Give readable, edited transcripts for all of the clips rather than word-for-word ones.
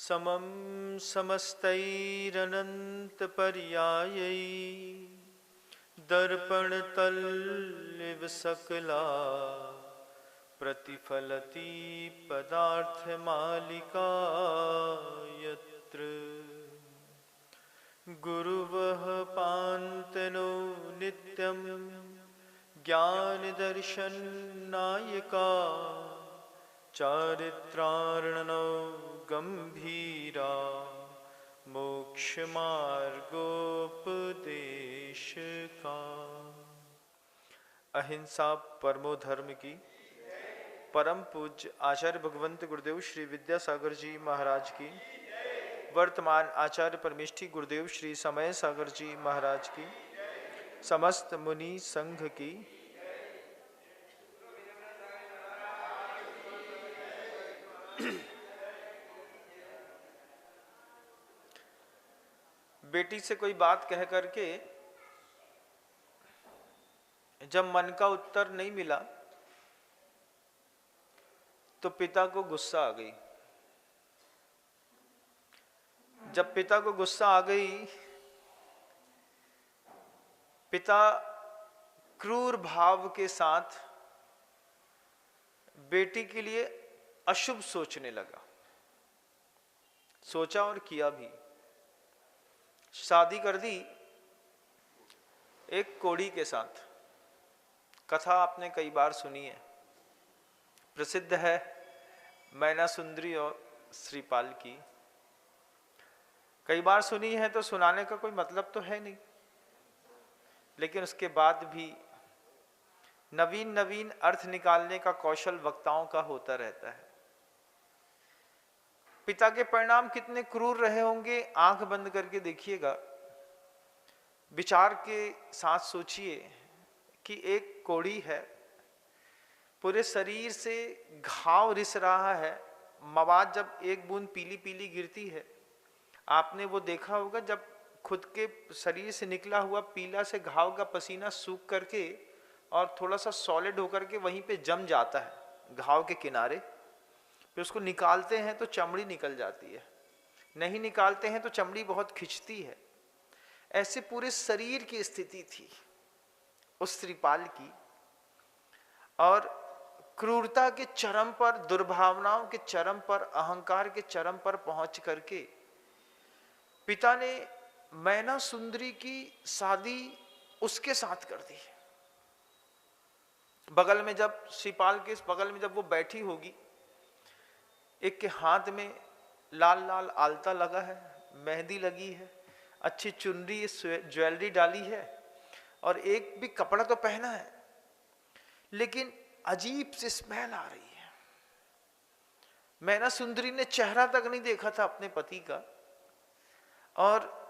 समं समस्तैरनन्तपर्यायै दर्पणतल्लिव सकला प्रतिफलति पदार्थमालिका यत्र गुरुवः पान्तनो नित्यं ज्ञानदर्शननायका चारित्रार्णनो गंभीरा मोक्षमार्गोपदेशका। अहिंसा परमो धर्म की। परम पूज्य आचार्य भगवंत गुरुदेव श्री विद्यासागर जी महाराज की। वर्तमान आचार्य परमेष्ठी गुरुदेव श्री समय सागर जी महाराज की। समस्त मुनि संघ की। बेटी से कोई बात कह करके जब मन का उत्तर नहीं मिला तो पिता को गुस्सा आ गई। जब पिता को गुस्सा आ गई, पिता क्रूर भाव के साथ बेटी के लिए अशुभ सोचने लगा। सोचा और किया भी। शादी कर दी एक कोढ़ी के साथ। कथा आपने कई बार सुनी है, प्रसिद्ध है, मैना सुंदरी और श्रीपाल की। कई बार सुनी है तो सुनाने का कोई मतलब तो है नहीं, लेकिन उसके बाद भी नवीन नवीन अर्थ निकालने का कौशल वक्ताओं का होता रहता है। पिता के परिणाम कितने क्रूर रहे होंगे, आंख बंद करके देखिएगा, विचार के साथ सोचिए कि एक कोढ़ी है, पूरे शरीर से घाव रिस रहा है। मवाद जब एक बूंद पीली पीली गिरती है, आपने वो देखा होगा, जब खुद के शरीर से निकला हुआ पीला से घाव का पसीना सूख करके और थोड़ा सा सॉलिड होकर के वहीं पे जम जाता है घाव के किनारे, फिर उसको निकालते हैं तो चमड़ी निकल जाती है, नहीं निकालते हैं तो चमड़ी बहुत खिंचती है। ऐसे पूरे शरीर की स्थिति थी उस श्रीपाल की। और क्रूरता के चरम पर, दुर्भावनाओं के चरम पर, अहंकार के चरम पर पहुंच करके पिता ने मैना सुंदरी की शादी उसके साथ कर दी। बगल में जब श्रीपाल के बगल में जब वो बैठी होगी, एक के हाथ में लाल लाल आलता लगा है, मेहंदी लगी है, अच्छी चुनरी ज्वेलरी डाली है और एक भी कपड़ा तो पहना है, लेकिन अजीब सी स्मेल आ रही है। मैना सुंदरी ने चेहरा तक नहीं देखा था अपने पति का, और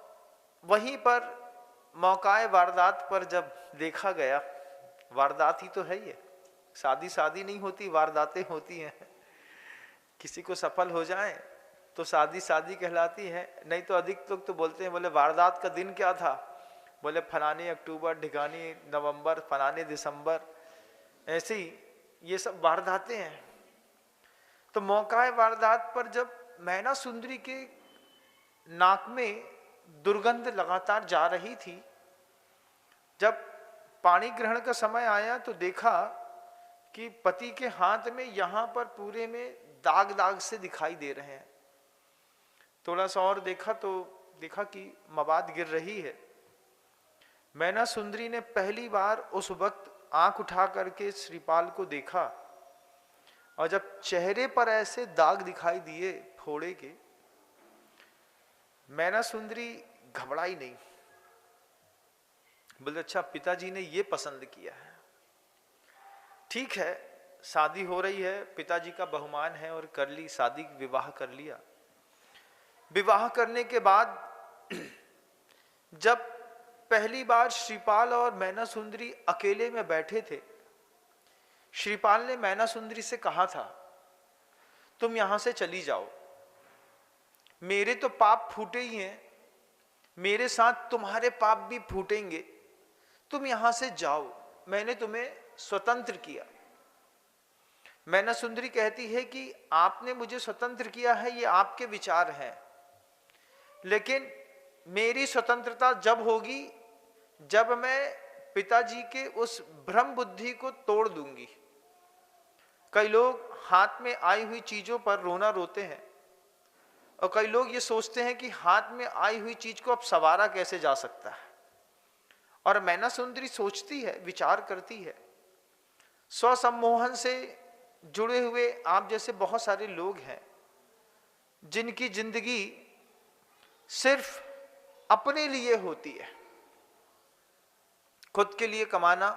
वहीं पर मौकाए वारदात पर जब देखा गया, वारदात ही तो है ये, शादी शादी नहीं होती, वारदातें होती हैं। किसी को सफल हो जाए तो शादी शादी कहलाती है, नहीं तो अधिक लोग तो बोलते हैं, बोले वारदात का दिन क्या था, बोले फलाने अक्टूबर, ढिकानी नवंबर, फलाने दिसंबर, ऐसे ही ये सब वारदातें हैं। तो मौका वारदात पर जब मैना सुंदरी के नाक में दुर्गंध लगातार जा रही थी, जब पानी ग्रहण का समय आया तो देखा कि पति के हाथ में यहां पर पूरे में दाग दाग से दिखाई दे रहे हैं। थोड़ा सा और देखा तो देखा कि मवाद गिर रही है। मैना सुंदरी ने पहली बार उस वक्त आंख उठा करके श्रीपाल को देखा, और जब चेहरे पर ऐसे दाग दिखाई दिए फोड़े के, मैना सुंदरी घबराई नहीं। बोले अच्छा, पिताजी ने ये पसंद किया है, ठीक है, शादी हो रही है, पिताजी का बहुमान है, और कर ली शादी, विवाह कर लिया। विवाह करने के बाद जब पहली बार श्रीपाल और मैना सुंदरी अकेले में बैठे थे, श्रीपाल ने मैना सुंदरी से कहा था, तुम यहां से चली जाओ, मेरे तो पाप फूटे ही हैं, मेरे साथ तुम्हारे पाप भी फूटेंगे, तुम यहां से जाओ, मैंने तुम्हें स्वतंत्र किया। मैना सुंदरी कहती है कि आपने मुझे स्वतंत्र किया है, ये आपके विचार हैं, लेकिन मेरी स्वतंत्रता जब होगी जब मैं पिताजी के उस भ्रम बुद्धि को तोड़ दूंगी। कई लोग हाथ में आई हुई चीजों पर रोना रोते हैं, और कई लोग ये सोचते हैं कि हाथ में आई हुई चीज को अब संवारा कैसे जा सकता है। और मैना सुंदरी सोचती है, विचार करती है। स्वसम्मोहन से जुड़े हुए आप जैसे बहुत सारे लोग हैं जिनकी जिंदगी सिर्फ अपने लिए होती है। खुद के लिए कमाना,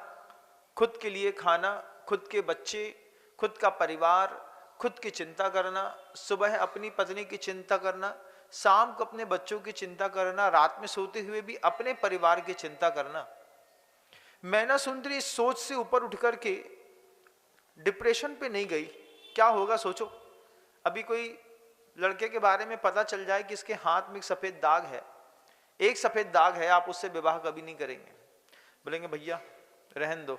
खुद के लिए खाना, खुद के बच्चे, खुद का परिवार, खुद की चिंता करना, सुबह अपनी पत्नी की चिंता करना, शाम को अपने बच्चों की चिंता करना, रात में सोते हुए भी अपने परिवार की चिंता करना। मैना सुंदरी इस सोच से ऊपर उठ करके डिप्रेशन पे नहीं गई। क्या होगा सोचो, अभी कोई लड़के के बारे में पता चल जाए कि इसके हाथ में एक सफेद दाग है, एक सफेद दाग है, आप उससे विवाह कभी नहीं करेंगे। बोलेंगे भैया रहन दो,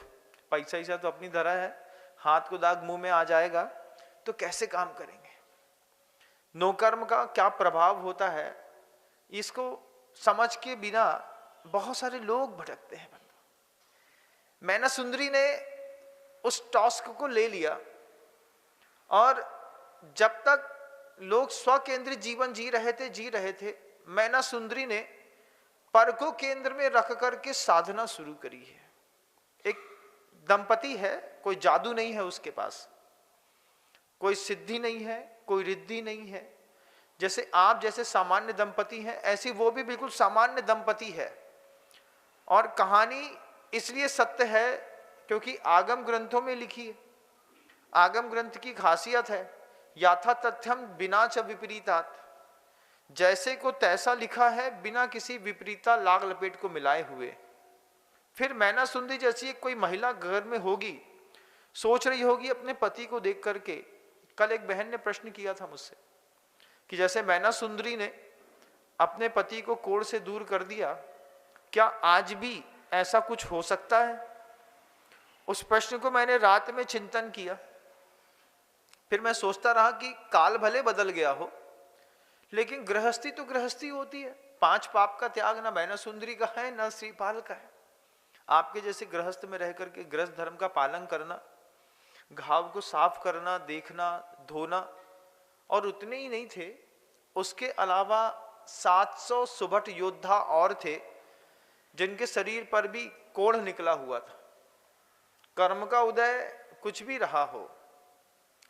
पैसा ऐसा तो अपनी तरह है, हाथ को दाग मुंह में आ जाएगा तो कैसे काम करेंगे। नौकर्म का क्या प्रभाव होता है, इसको समझ के बिना बहुत सारे लोग भटकते हैं। मैना सुंदरी ने उस टास्क को ले लिया, और जब तक लोग स्वकेंद्रित जीवन जी रहे थे, मैना सुंदरी ने पर को केंद्र में रख करके साधना शुरू करी है। एक दंपति है, कोई जादू नहीं है उसके पास, कोई सिद्धि नहीं है, कोई रिद्धि नहीं है। जैसे आप जैसे सामान्य दंपति हैं, ऐसी वो भी बिल्कुल सामान्य दंपति है। और कहानी इसलिए सत्य है क्योंकि आगम ग्रंथों में लिखी है। आगम ग्रंथ की खासियत है याथा तथ्यम बिना च विपरीतात, जैसे को तैसा लिखा है बिना किसी विपरीता लाग लपेट को मिलाए हुए। फिर मैना सुंदरी जैसी कोई महिला घर में होगी, सोच रही होगी अपने पति को देख करके। कल एक बहन ने प्रश्न किया था मुझसे कि जैसे मैना सुंदरी ने अपने पति को कोढ़ से दूर कर दिया, क्या आज भी ऐसा कुछ हो सकता है? उस प्रश्न को मैंने रात में चिंतन किया। फिर मैं सोचता रहा कि काल भले बदल गया हो, लेकिन गृहस्थी तो गृहस्थी होती है। 5 पाप का त्याग ना मैना सुंदरी का है ना श्रीपाल का है। आपके जैसे गृहस्थ में रह करके गृहस्थ धर्म का पालन करना, घाव को साफ करना, देखना, धोना, और उतने ही नहीं थे, उसके अलावा 700 सुभट योद्धा और थे जिनके शरीर पर भी कोढ़ निकला हुआ था। कर्म का उदय कुछ भी रहा हो,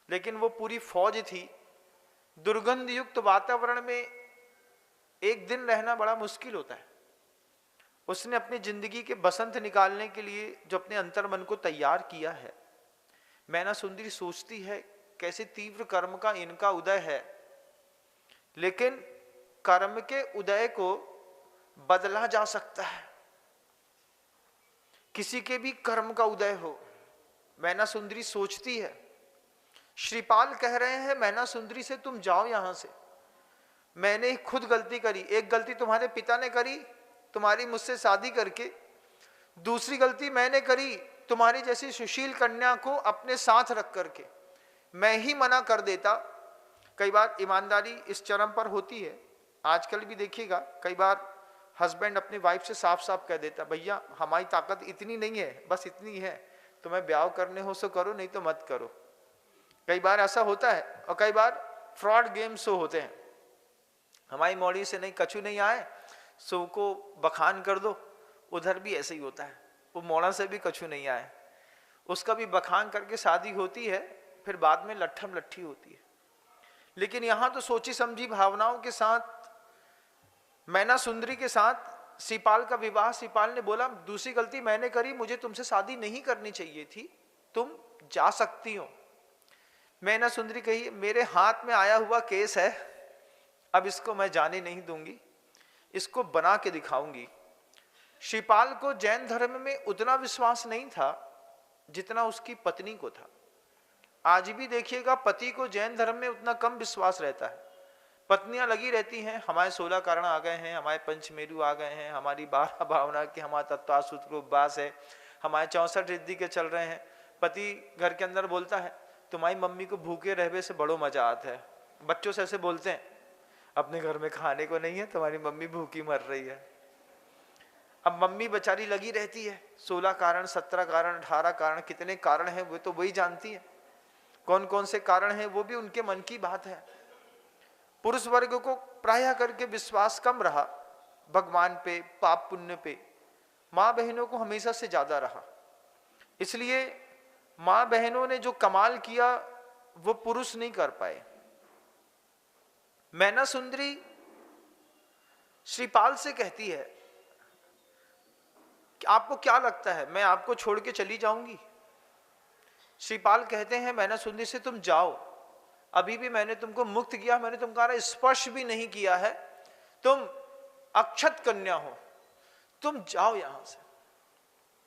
लेकिन वो पूरी फौज थी। दुर्गंध युक्त वातावरण में एक दिन रहना बड़ा मुश्किल होता है। उसने अपनी जिंदगी के बसंत निकालने के लिए जो अपने अंतर्मन को तैयार किया है। मैना सुंदरी सोचती है कैसे तीव्र कर्म का इनका उदय है, लेकिन कर्म के उदय को बदला जा सकता है। किसी के भी कर्म का उदय हो, मैना सुंदरी सोचती है। श्रीपाल कह रहे हैं मैना सुंदरी से तुम जाओ यहां से, मैंने खुद गलती करी। एक गलती तुम्हारे पिता ने करी तुम्हारी मुझसे शादी करके, दूसरी गलती मैंने करी तुम्हारी जैसी सुशील कन्या को अपने साथ रख करके। मैं ही मना कर देता। कई बार ईमानदारी इस चरम पर होती है, आजकल भी देखिएगा, कई बार हस्बैंड अपनी वाइफ से साफ साफ कह देता, भैया हमारी ताकत इतनी नहीं है, बस इतनी है, तुम्हें ब्याह करने हो सो करो, नहीं तो मत करो। कई बार ऐसा होता है। और कई बार फ्रॉड गेम शो होते हैं, हमारी मौड़ी से नहीं कछू नहीं आए, सो को बखान कर दो। उधर भी ऐसे ही होता है, वो मोड़ा से भी कछू नहीं आए, उसका भी बखान करके शादी होती है, फिर बाद में लट्ठम लट्ठी होती है। लेकिन यहां तो सोची समझी भावनाओं के साथ मैना सुंदरी के साथ श्रीपाल का विवाह। श्रीपाल ने बोला दूसरी गलती मैंने करी, मुझे तुमसे शादी नहीं करनी चाहिए थी, तुम जा सकती हो। मैना सुंदरी कही मेरे हाथ में आया हुआ केस है, अब इसको मैं जाने नहीं दूंगी, इसको बना के दिखाऊंगी। श्रीपाल को जैन धर्म में उतना विश्वास नहीं था जितना उसकी पत्नी को था। आज भी देखिएगा पति को जैन धर्म में उतना कम विश्वास रहता है। पत्नियां लगी रहती हैं, हमारे 16 कारण आ गए हैं, हमारे पंचमेरु आ गए हैं, हमारी 12 भावना की, हमारा तत्वासूत्र उपवास है, हमारे 64 रिद्धि के चल रहे हैं। पति घर के अंदर बोलता है तुम्हारी मम्मी को भूखे रहने से बड़ो मजा आता है। बच्चों से ऐसे बोलते हैं, अपने घर में खाने को नहीं है, तुम्हारी मम्मी भूखी मर रही है। अब मम्मी बेचारी लगी रहती है, 16 कारण, 17 कारण, 18 कारण, कितने कारण हैं वो तो वही जानती है। कौन कौन से कारण हैं वो भी उनके मन की बात है। पुरुष वर्ग को प्रायः करके विश्वास कम रहा भगवान पे, पाप पुण्य पे। माँ बहनों को हमेशा से ज्यादा रहा। इसलिए माँ बहनों ने जो कमाल किया वो पुरुष नहीं कर पाए। मैना सुंदरी श्रीपाल से कहती है कि आपको क्या लगता है मैं आपको छोड़ के चली जाऊंगी? श्रीपाल कहते हैं मैना सुंदरी से, तुम जाओ, अभी भी मैंने तुमको मुक्त किया, मैंने तुम्हारा स्पर्श भी नहीं किया है, तुम अक्षत कन्या हो, तुम जाओ यहां से।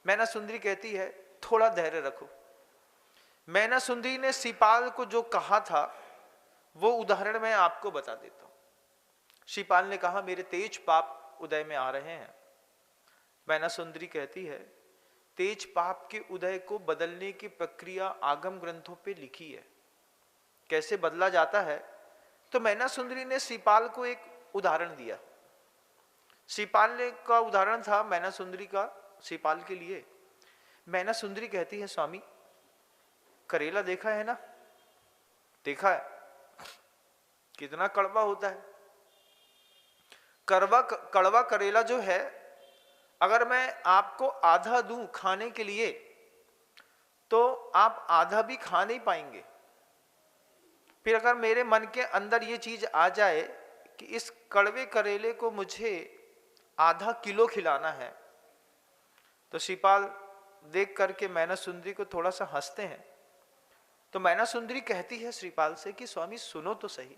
मैना सुंदरी कहती है थोड़ा धैर्य रखो। मैना सुंदरी ने श्रीपाल को जो कहा था वो उदाहरण मैं आपको बता देता हूं। श्रीपाल ने कहा मेरे तेज पाप उदय में आ रहे हैं। मैना सुंदरी कहती है तेज पाप के उदय को बदलने की प्रक्रिया आगम ग्रंथों पे लिखी है, कैसे बदला जाता है। तो मैना सुंदरी ने श्रीपाल को एक उदाहरण दिया। श्रीपाल ने का उदाहरण था मैना सुंदरी का श्रीपाल के लिए। मैना सुंदरी कहती है स्वामी करेला देखा है ना, देखा है कितना कड़वा होता है। कड़वा करेला जो है, अगर मैं आपको आधा दूं खाने के लिए तो आप आधा भी खा नहीं पाएंगे। फिर अगर मेरे मन के अंदर ये चीज आ जाए कि इस कड़वे करेले को मुझे आधा किलो खिलाना है, तो श्रीपाल देख करके मैना सुंदरी को थोड़ा सा हंसते हैं। तो मैना सुंदरी कहती है श्रीपाल से कि स्वामी सुनो तो सही,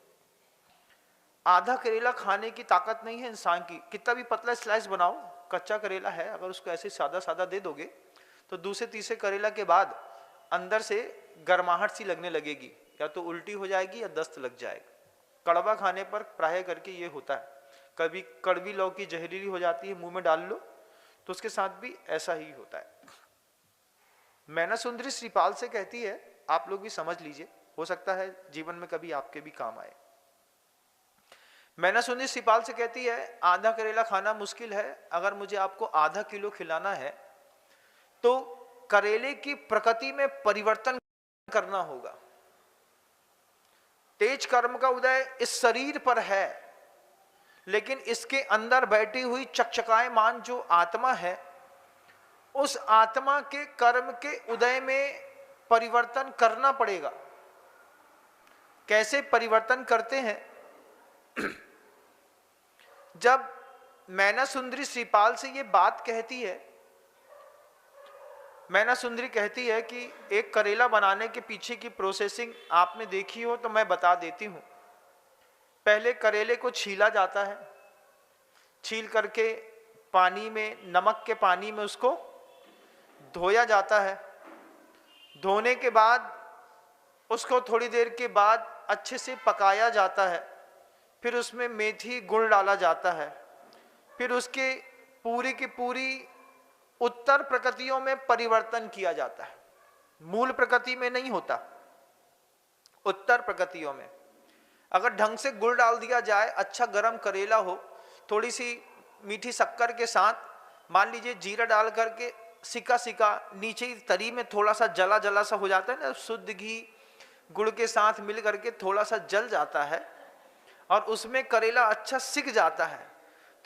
आधा करेला खाने की ताकत नहीं है इंसान की। कितना भी पतला स्लाइस बनाओ, कच्चा करेला है, अगर उसको ऐसे सादा सादा दे दोगे तो दूसरे तीसरे करेला के बाद अंदर से गर्माहट सी लगने लगेगी, या तो उल्टी हो जाएगी या दस्त लग जाएगा। कड़वा खाने पर प्राय करके ये होता है। कभी कड़वी लौकी जहरीली हो जाती है, मुंह में डाल लो तो उसके साथ भी ऐसा ही होता है। मैना सुंदरी श्रीपाल से कहती है आप लोग भी समझ लीजिए, हो सकता है जीवन में कभी आपके भी काम आए। मैना सुंदरी श्रीपाल से कहती है आधा करेला खाना मुश्किल है, अगर मुझे आपको आधा किलो खिलाना है तो करेले की प्रकृति में परिवर्तन करना होगा। तेज कर्म का उदय इस शरीर पर है, लेकिन इसके अंदर बैठी हुई चकचकायमान जो आत्मा है, उस आत्मा के कर्म के उदय में परिवर्तन करना पड़ेगा। कैसे परिवर्तन करते हैं? जब मैना सुंदरी श्रीपाल से ये बात कहती है, मैना सुंदरी कहती है कि एक करेला बनाने के पीछे की प्रोसेसिंग आपने देखी हो तो मैं बता देती हूं। पहले करेले को छीला जाता है, छील करके पानी में, नमक के पानी में उसको धोया जाता है। धोने के बाद उसको थोड़ी देर के बाद अच्छे से पकाया जाता है। फिर उसमें मेथी गुड़ डाला जाता है। फिर उसके पूरी की पूरी उत्तर प्रकृतियों में परिवर्तन किया जाता है। मूल प्रकृति में नहीं होता, उत्तर प्रकृतियों में। अगर ढंग से गुड़ डाल दिया जाए, अच्छा गरम करेला हो, थोड़ी सी मीठी शक्कर के साथ, मान लीजिए जीरा डाल करके सिका सिका नीचे ही तरी में थोड़ा सा जला जला सा हो जाता है ना, शुद्ध घी गुड़ के साथ मिल करके थोड़ा सा जल जाता है और उसमें करेला अच्छा सिक जाता है,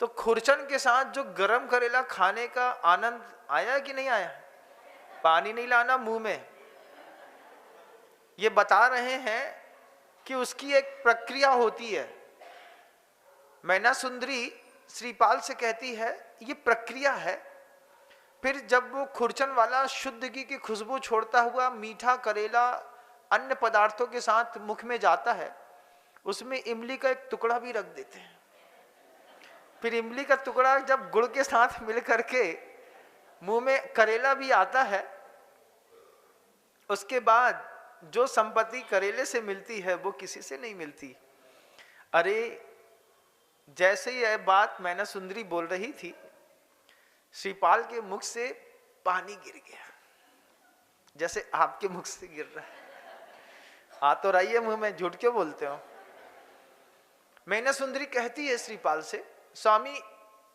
तो खुरचन के साथ जो गरम करेला खाने का आनंद आया कि नहीं आया? पानी नहीं लाना मुंह में। ये बता रहे हैं कि उसकी एक प्रक्रिया होती है। मैना सुंदरी श्रीपाल से कहती है ये प्रक्रिया है। फिर जब वो खुरचन वाला शुद्ध घी की खुशबू छोड़ता हुआ मीठा करेला अन्य पदार्थों के साथ मुख में जाता है, उसमें इमली का एक टुकड़ा भी रख देते हैं। फिर इमली का टुकड़ा जब गुड़ के साथ मिल करके मुंह में करेला भी आता है, उसके बाद जो संपत्ति करेले से मिलती है वो किसी से नहीं मिलती। अरे जैसे ही यह बात मैना सुंदरी बोल रही थी, श्रीपाल के मुख से पानी गिर गया, जैसे आपके मुख से गिर रहा है। आ तो रही है मुंह में, झूठ क्यों बोलते हो। मैना सुंदरी कहती है श्रीपाल से, स्वामी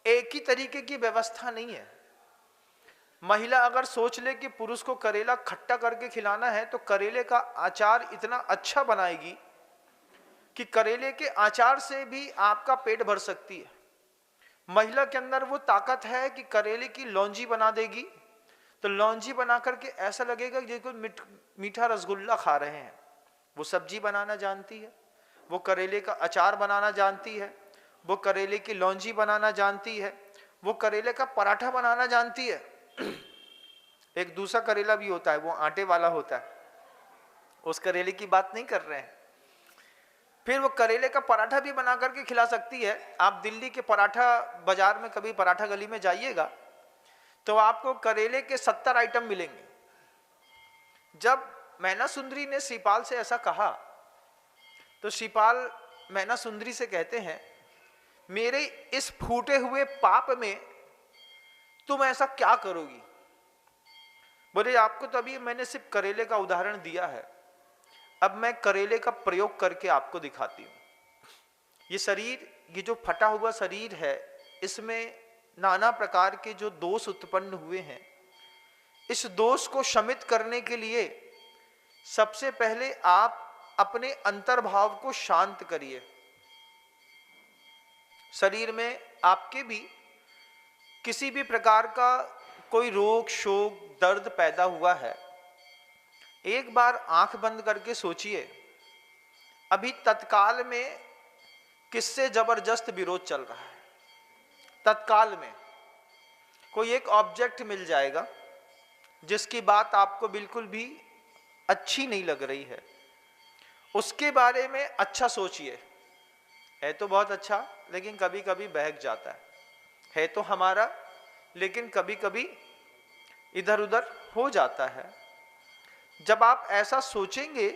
एक ही तरीके की व्यवस्था नहीं है। महिला अगर सोच ले कि पुरुष को करेला खट्टा करके खिलाना है तो करेले का अचार इतना अच्छा बनाएगी कि करेले के अचार से भी आपका पेट भर सकती है। महिला के अंदर वो ताकत है कि करेले की लौंजी बना देगी, तो लौंजी बना करके ऐसा लगेगा जैसे मीठा रसगुल्ला खा रहे हैं। वो सब्जी बनाना जानती है, वो करेले का अचार बनाना जानती है, वो करेले की लौंजी बनाना जानती है, वो करेले का पराठा बनाना जानती है। एक दूसरा करेला भी होता है, वो आटे वाला होता है, उस करेले की बात नहीं कर रहे हैं। फिर वो करेले का पराठा भी बना करके खिला सकती है। आप दिल्ली के पराठा बाजार में कभी पराठा गली में जाइएगा तो आपको करेले के 70 आइटम मिलेंगे। जब मैना सुंदरी ने श्रीपाल से ऐसा कहा तो श्रीपाल मैना सुंदरी से कहते हैं, मेरे इस फूटे हुए पाप में तुम ऐसा क्या करोगी। बोले आपको तो अभी मैंने सिर्फ करेले का उदाहरण दिया है, अब मैं करेले का प्रयोग करके आपको दिखाती हूं। ये शरीर, ये जो फटा हुआ शरीर है, इसमें नाना प्रकार के जो दोष उत्पन्न हुए हैं, इस दोष को शमित करने के लिए सबसे पहले आप अपने अंतर्भाव को शांत करिए। शरीर में आपके भी किसी भी प्रकार का कोई रोग शोक दर्द पैदा हुआ है, एक बार आंख बंद करके सोचिए, अभी तत्काल में किससे जबरदस्त विरोध चल रहा है। तत्काल में कोई एक ऑब्जेक्ट मिल जाएगा जिसकी बात आपको बिल्कुल भी अच्छी नहीं लग रही है, उसके बारे में अच्छा सोचिए। है तो बहुत अच्छा, लेकिन कभी कभी बहक जाता है तो हमारा, लेकिन कभी कभी इधर उधर हो जाता है। जब आप ऐसा सोचेंगे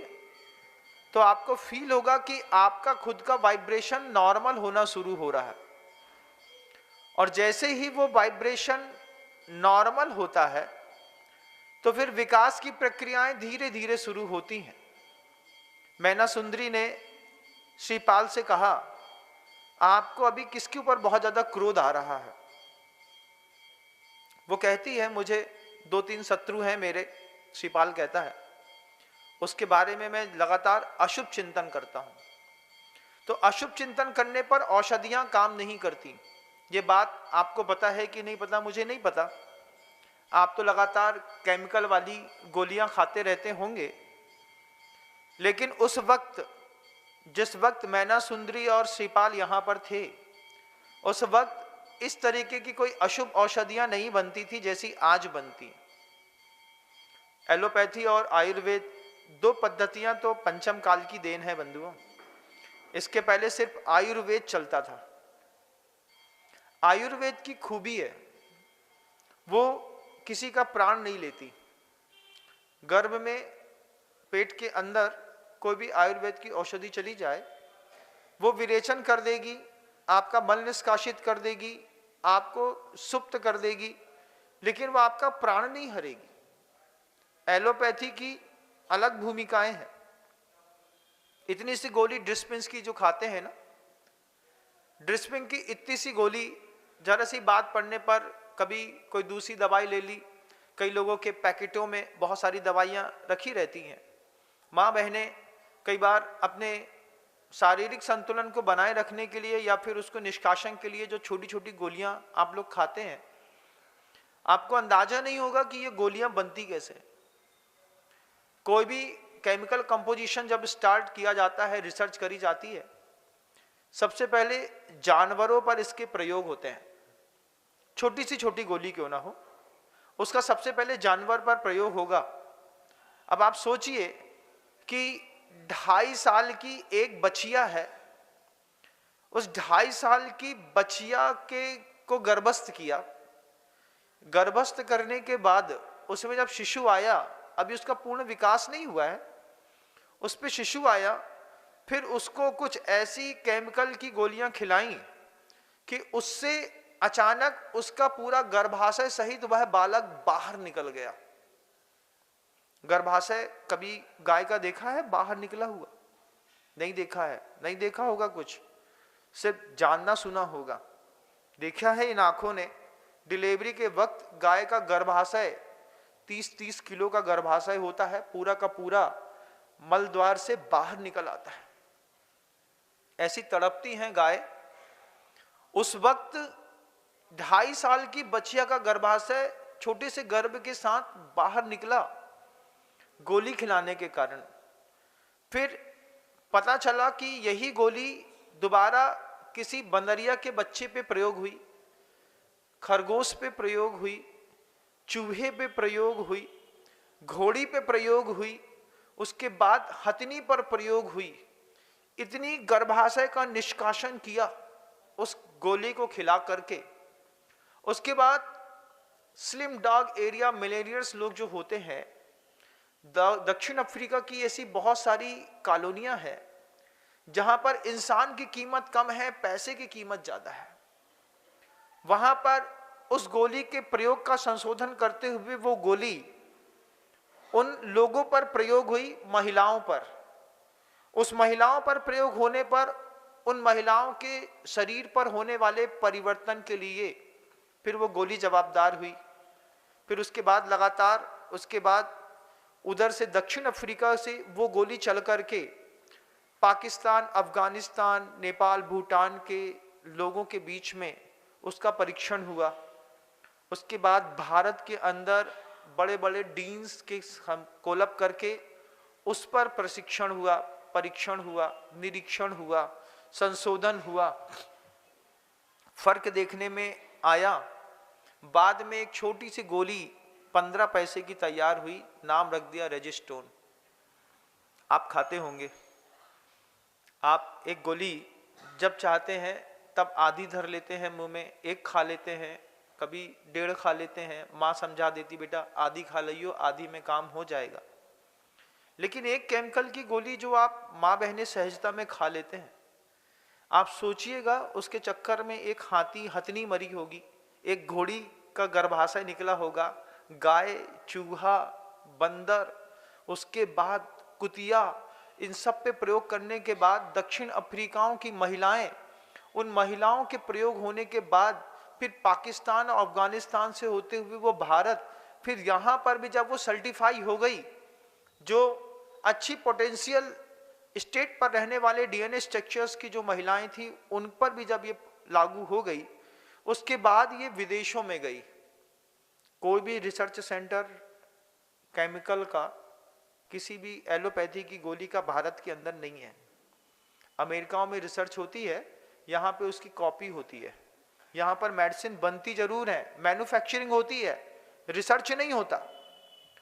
तो आपको फील होगा कि आपका खुद का वाइब्रेशन नॉर्मल होना शुरू हो रहा है, और जैसे ही वो वाइब्रेशन नॉर्मल होता है तो फिर विकास की प्रक्रियाएं धीरे धीरे शुरू होती हैं। मैना सुंदरी ने श्रीपाल से कहा, आपको अभी किसके ऊपर बहुत ज्यादा क्रोध आ रहा है। वो कहती है, मुझे 2-3 शत्रु हैं मेरे। श्रीपाल कहता है, उसके बारे में मैं लगातार अशुभ चिंतन करता हूं। तो अशुभ चिंतन करने पर औषधियां काम नहीं करती। ये बात आपको पता है कि नहीं पता, मुझे नहीं पता। आप तो लगातार केमिकल वाली गोलियां खाते रहते होंगे, लेकिन उस वक्त, जिस वक्त मैना सुंदरी और श्रीपाल यहां पर थे, उस वक्त इस तरीके की कोई अशुभ औषधियां नहीं बनती थी जैसी आज बनती। एलोपैथी और आयुर्वेद, दो पद्धतियां तो पंचम काल की देन है बंधुओं। इसके पहले सिर्फ आयुर्वेद चलता था। आयुर्वेद की खूबी है, वो किसी का प्राण नहीं लेती। गर्भ में, पेट के अंदर कोई भी आयुर्वेद की औषधि चली जाए, वो विरेचन कर देगी, आपका मल निष्कासित कर देगी, आपको सुप्त कर देगी, लेकिन वो आपका प्राण नहीं हरेगी। एलोपैथी की अलग भूमिकाएं हैं। इतनी सी गोली ड्रिस्पिंस की जो खाते हैं ना, ड्रिस्पिन की इतनी सी गोली, जरा सी बात पड़ने पर कभी कोई दूसरी दवाई ले ली। कई लोगों के पैकेटों में बहुत सारी दवाइयां रखी रहती हैं। माँ बहनें कई बार अपने शारीरिक संतुलन को बनाए रखने के लिए या फिर उसको निष्कासन के लिए जो छोटी छोटी गोलियां आप लोग खाते हैं, आपको अंदाजा नहीं होगा कि ये गोलियां बनती कैसे। कोई भी केमिकल कंपोजिशन जब स्टार्ट किया जाता है, रिसर्च करी जाती है, सबसे पहले जानवरों पर इसके प्रयोग होते हैं। छोटी सी छोटी गोली क्यों ना हो, उसका सबसे पहले जानवर पर प्रयोग होगा। अब आप सोचिए कि 2.5 साल की एक बचिया है, उस 2.5 साल की बचिया को गर्भस्थ किया। गर्भस्थ करने के बाद उसमें जब शिशु आया, अभी उसका पूर्ण विकास नहीं हुआ है, उस पे शिशु आया, फिर उसको कुछ ऐसी केमिकल की गोलियां खिलाई कि उससे अचानक उसका पूरा गर्भाशय सहित वह बालक बाहर निकल गया। गर्भाशय कभी गाय का देखा है बाहर निकला हुआ? नहीं देखा है, नहीं देखा होगा, कुछ सिर्फ जानना सुना होगा। देखा है इन आंखों ने डिलीवरी के वक्त गाय का गर्भाशय 30-30 किलो का गर्भाशय होता है, पूरा का पूरा मल द्वार से बाहर निकल आता है। ऐसी तड़पती हैं गाय। उस वक्त 2.5 साल की बच्चिया का गर्भाशय छोटे से गर्भ के साथ बाहर निकला गोली खिलाने के कारण। फिर पता चला कि यही गोली दोबारा किसी बंदरिया के बच्चे पे प्रयोग हुई, खरगोश पे प्रयोग हुई, चूहे पे प्रयोग हुई, घोड़ी पे प्रयोग हुई, उसके बाद हथिनी पर प्रयोग हुई। इतनी गर्भाशय का निष्कासन किया उस गोली को खिला करके। उसके बाद स्लिम डॉग एरिया मिलेनियर्स लोग जो होते हैं, दक्षिण अफ्रीका की ऐसी बहुत सारी कॉलोनियां हैं जहां पर इंसान की कीमत कम है, पैसे की कीमत ज्यादा है। वहां पर उस गोली के प्रयोग का संशोधन करते हुए वो गोली उन लोगों पर प्रयोग हुई, महिलाओं पर। उस महिलाओं पर प्रयोग होने पर उन महिलाओं के शरीर पर होने वाले परिवर्तन के लिए फिर वो गोली जवाबदार हुई। फिर उसके बाद लगातार उसके बाद उधर से दक्षिण अफ्रीका से वो गोली चल करके पाकिस्तान, अफगानिस्तान, नेपाल, भूटान के लोगों के बीच में उसका परीक्षण हुआ। उसके बाद भारत के अंदर बड़े बड़े डीन्स के कोलअप करके उस पर प्रशिक्षण हुआ, परीक्षण हुआ, निरीक्षण हुआ, संशोधन हुआ। फर्क देखने में आया। बाद में एक छोटी सी गोली 15 पैसे की तैयार हुई, नाम रख दिया रेजिस्टोन। आप खाते होंगे। आप एक गोली जब चाहते हैं तब आधी धर लेते हैं मुंह में, एक खा लेते हैं, कभी 1.5 खा लेते हैं। माँ समझा देती बेटा आधी खा लियो, आधी में काम हो जाएगा। लेकिन एक केमिकल की गोली जो आप माँ बहनें सहजता में खा लेते हैं, आप सोचिएगा उसके चक्कर में एक हथनी मरी होगी, एक घोड़ी का गर्भाशय निकला होगा, गाय, चूहा, बंदर, उसके बाद कुतिया, इन सब पे प्रयोग करने के बाद दक्षिण अफ्रीकाओं की महिलाएं, उन महिलाओं के प्रयोग होने के बाद फिर पाकिस्तान और अफगानिस्तान से होते हुए वो भारत, फिर यहाँ पर भी जब वो सर्टिफाई हो गई, जो अच्छी पोटेंशियल स्टेट पर रहने वाले डीएनए स्ट्रक्चर्स की जो महिलाएं थी, उन पर भी जब ये लागू हो गई, उसके बाद ये विदेशों में गई। कोई भी रिसर्च सेंटर केमिकल का, किसी भी एलोपैथी की गोली का भारत के अंदर नहीं है। अमेरिकाओं में रिसर्च होती है, यहाँ पे उसकी कॉपी होती है। यहाँ पर मेडिसिन बनती जरूर है, मैन्युफैक्चरिंग होती है, रिसर्च नहीं होता।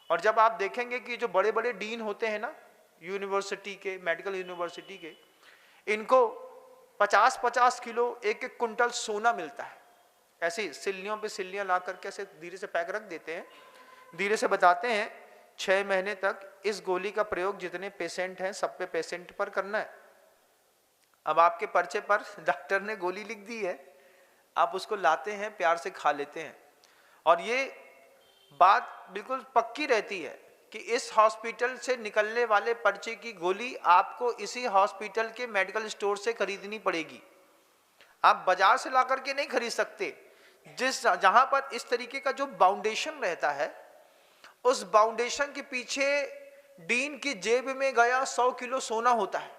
और जब आप देखेंगे कि जो बड़े बड़े डीन होते हैं ना यूनिवर्सिटी के, मेडिकल यूनिवर्सिटी के, इनको 50-50 किलो, 1-1 कुंटल सोना मिलता है। ऐसे सिल्लियों पे सिल्लियां ला करके ऐसे धीरे से पैक रख देते हैं, धीरे से बताते हैं 6 महीने तक इस गोली का प्रयोग जितने पेशेंट हैं सब पे पेशेंट पर करना है। अब आपके पर्चे पर डॉक्टर ने गोली लिख दी है, आप उसको लाते हैं, प्यार से खा लेते हैं। और ये बात बिल्कुल पक्की रहती है कि इस हॉस्पिटल से निकलने वाले पर्चे की गोली आपको इसी हॉस्पिटल के मेडिकल स्टोर से खरीदनी पड़ेगी। आप बाजार से ला करके नहीं खरीद सकते। जहां पर इस तरीके का जो बाउंडेशन रहता है, उस बाउंडेशन के पीछे डीन की जेब में गया 100 किलो सोना होता है।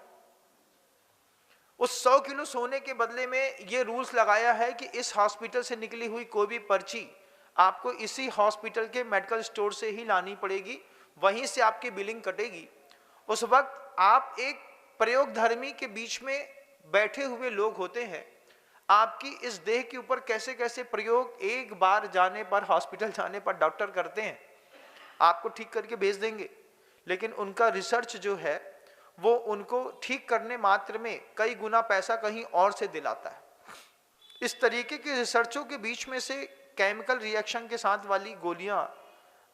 उस 100 किलो सोने के बदले में ये रूल्स लगाया है कि इस हॉस्पिटल से निकली हुई कोई भी पर्ची आपको इसी हॉस्पिटल के मेडिकल स्टोर से ही लानी पड़ेगी, वहीं से आपकी बिलिंग कटेगी। उस वक्त आप एक प्रयोगधर्मी के बीच में बैठे हुए लोग होते हैं। आपकी इस देह के ऊपर कैसे कैसे प्रयोग एक बार जाने पर, हॉस्पिटल जाने पर डॉक्टर करते हैं, आपको ठीक करके भेज देंगे। लेकिन उनका रिसर्च जो है वो उनको ठीक करने मात्र में कई गुना पैसा कहीं और से दिलाता है। इस तरीके के रिसर्चों के बीच में से केमिकल रिएक्शन के साथ वाली गोलियां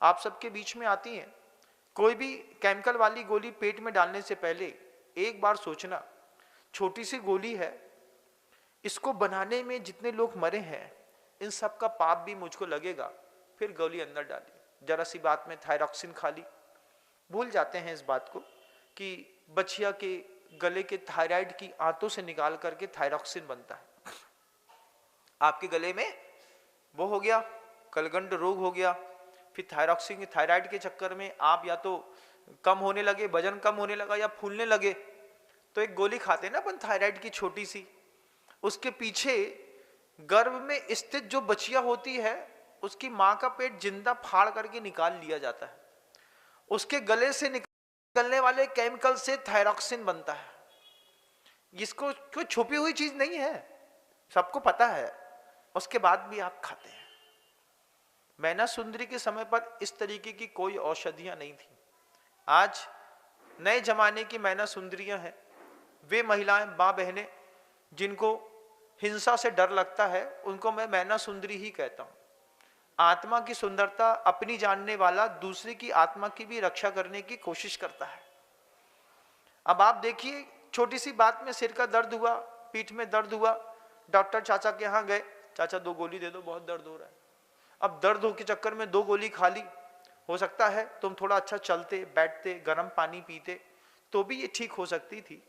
आप सबके बीच में आती हैं। कोई भी केमिकल वाली गोली पेट में डालने से पहले एक बार सोचना, छोटी सी गोली है, इसको बनाने में जितने लोग मरे हैं इन सब का पाप भी मुझको लगेगा। फिर गोली अंदर डाली, जरा सी बात में थायरॉक्सिन खा ली, भूल जाते हैं इस बात को कि बछिया के गले के थायराइड की आंतों से निकाल करके थायरॉक्सिन बनता है। आपके गले में वो हो गया, कलगंड रोग हो गया, फिर थायरॉक्सिन थायराइड के चक्कर में आप या तो कम होने लगे, वजन कम होने लगा, या फूलने लगे, तो एक गोली खाते हैं ना अपन थायराइड की छोटी सी, उसके पीछे गर्भ में स्थित जो बचिया होती है उसकी मां का पेट जिंदा फाड़ करके निकाल लिया जाता है। उसके गले से निकलने वाले केमिकल से थायरॉक्सिन बनता है। इसको कोई छुपी हुई चीज नहीं है, सबको पता है, उसके बाद भी आप खाते हैं। मैना सुंदरी के समय पर इस तरीके की कोई औषधियां नहीं थी। आज नए जमाने की मैना सुंदरियां हैं, वे महिलाएं, मां बहनें जिनको हिंसा से डर लगता है, उनको मैं मैना सुंदरी ही कहता हूं। आत्मा की सुंदरता अपनी जानने वाला दूसरे की आत्मा की भी रक्षा करने की कोशिश करता है। अब आप देखिए, छोटी सी बात में सिर का दर्द हुआ, पीठ में दर्द हुआ, डॉक्टर चाचा के यहाँ गए, चाचा 2 गोली दे दो, बहुत दर्द हो रहा है। अब दर्द हो के चक्कर में 2 गोली खा ली, हो सकता है तुम थोड़ा अच्छा चलते बैठते, गर्म पानी पीते तो भी ये ठीक हो सकती थी।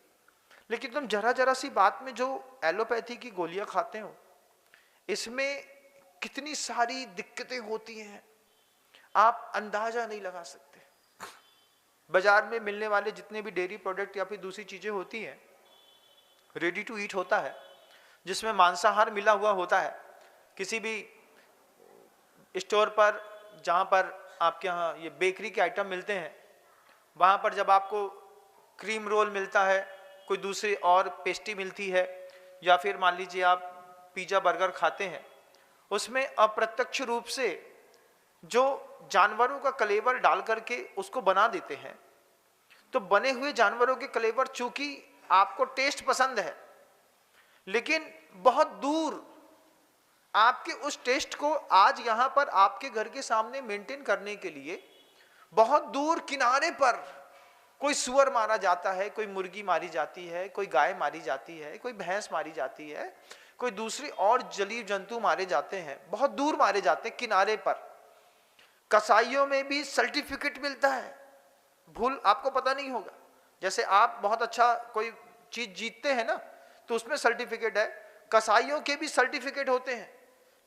लेकिन तुम जरा जरा सी बात में जो एलोपैथी की गोलियां खाते हो, इसमें कितनी सारी दिक्कतें होती हैं, आप अंदाजा नहीं लगा सकते। बाजार में मिलने वाले जितने भी डेयरी प्रोडक्ट या फिर दूसरी चीजें होती हैं, रेडी टू ईट होता है, जिसमें मांसाहार मिला हुआ होता है। किसी भी स्टोर पर जहां पर आपके यहाँ ये बेकरी के आइटम मिलते हैं, वहां पर जब आपको क्रीम रोल मिलता है, कोई दूसरी और पेस्ट्री मिलती है, या फिर मान लीजिए आप पिज्जा बर्गर खाते हैं, उसमें अप्रत्यक्ष रूप से जो जानवरों का कलेवर डाल करके उसको बना देते हैं। तो बने हुए जानवरों के कलेवर चूंकि आपको टेस्ट पसंद है, लेकिन बहुत दूर आपके उस टेस्ट को आज यहां पर आपके घर के सामने मेंटेन करने के लिए बहुत दूर किनारे पर कोई सुअर मारा जाता है, कोई मुर्गी मारी जाती है, कोई गाय मारी जाती है, कोई भैंस मारी जाती है, कोई दूसरी और जलीय जंतु मारे जाते हैं, बहुत दूर मारे जाते हैं किनारे पर। कसाईयों में भी सर्टिफिकेट मिलता है, भूल आपको पता नहीं होगा। जैसे आप बहुत अच्छा कोई चीज जीतते हैं ना, तो उसमें सर्टिफिकेट है। कसाईयों के भी सर्टिफिकेट होते हैं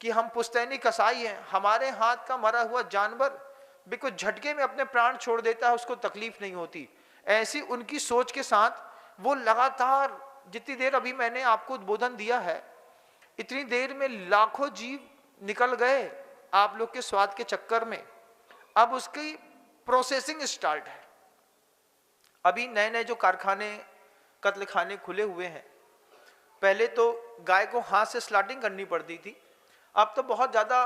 कि हम पुश्तैनी कसाई हैं, हमारे हाथ का मरा हुआ जानवर बिल्कुल झटके में अपने प्राण छोड़ देता है, उसको तकलीफ नहीं होती। ऐसी उनकी सोच के साथ वो लगातार, जितनी देर अभी मैंने आपको उद्बोधन दिया है, इतनी देर में लाखों जीव निकल गए आप लोग के स्वाद के चक्कर में। अब उसकी प्रोसेसिंग स्टार्ट है। अभी नए नए जो कारखाने, कत्ल खाने खुले हुए हैं, पहले तो गाय को हाथ से स्लाटिंग करनी पड़ती थी, अब तो बहुत ज्यादा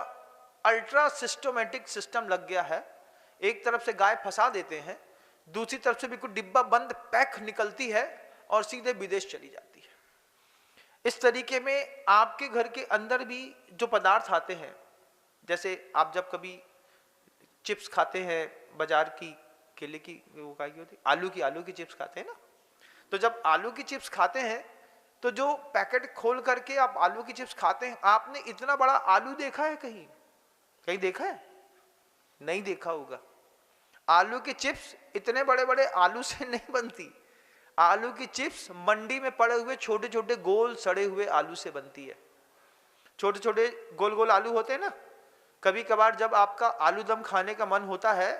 अल्ट्रा सिस्टमेटिक सिस्टम लग गया है। एक तरफ से गाय फंसा देते हैं, दूसरी तरफ से बिल्कुल डिब्बा बंद पैक निकलती है और सीधे विदेश चली जाती है। इस तरीके में आपके घर के अंदर भी जो पदार्थ आते हैं, जैसे आप जब कभी चिप्स खाते हैं बाजार की, केले की, वो क्या होती है, आलू की चिप्स खाते हैं ना, तो जब आलू की चिप्स खाते हैं तो जो पैकेट खोल करके आप आलू की चिप्स खाते हैं, आपने इतना बड़ा आलू देखा है कहीं? कहीं देखा है? नहीं देखा होगा। आलू की चिप्स इतने बड़े बड़े आलू से नहीं बनती। आलू की चिप्स मंडी में पड़े हुए छोटे छोटे गोल सड़े हुए आलू से बनती है। छोटे छोटे गोल गोल आलू होते हैं ना, कभी कभार जब आपका आलू दम खाने का मन होता है,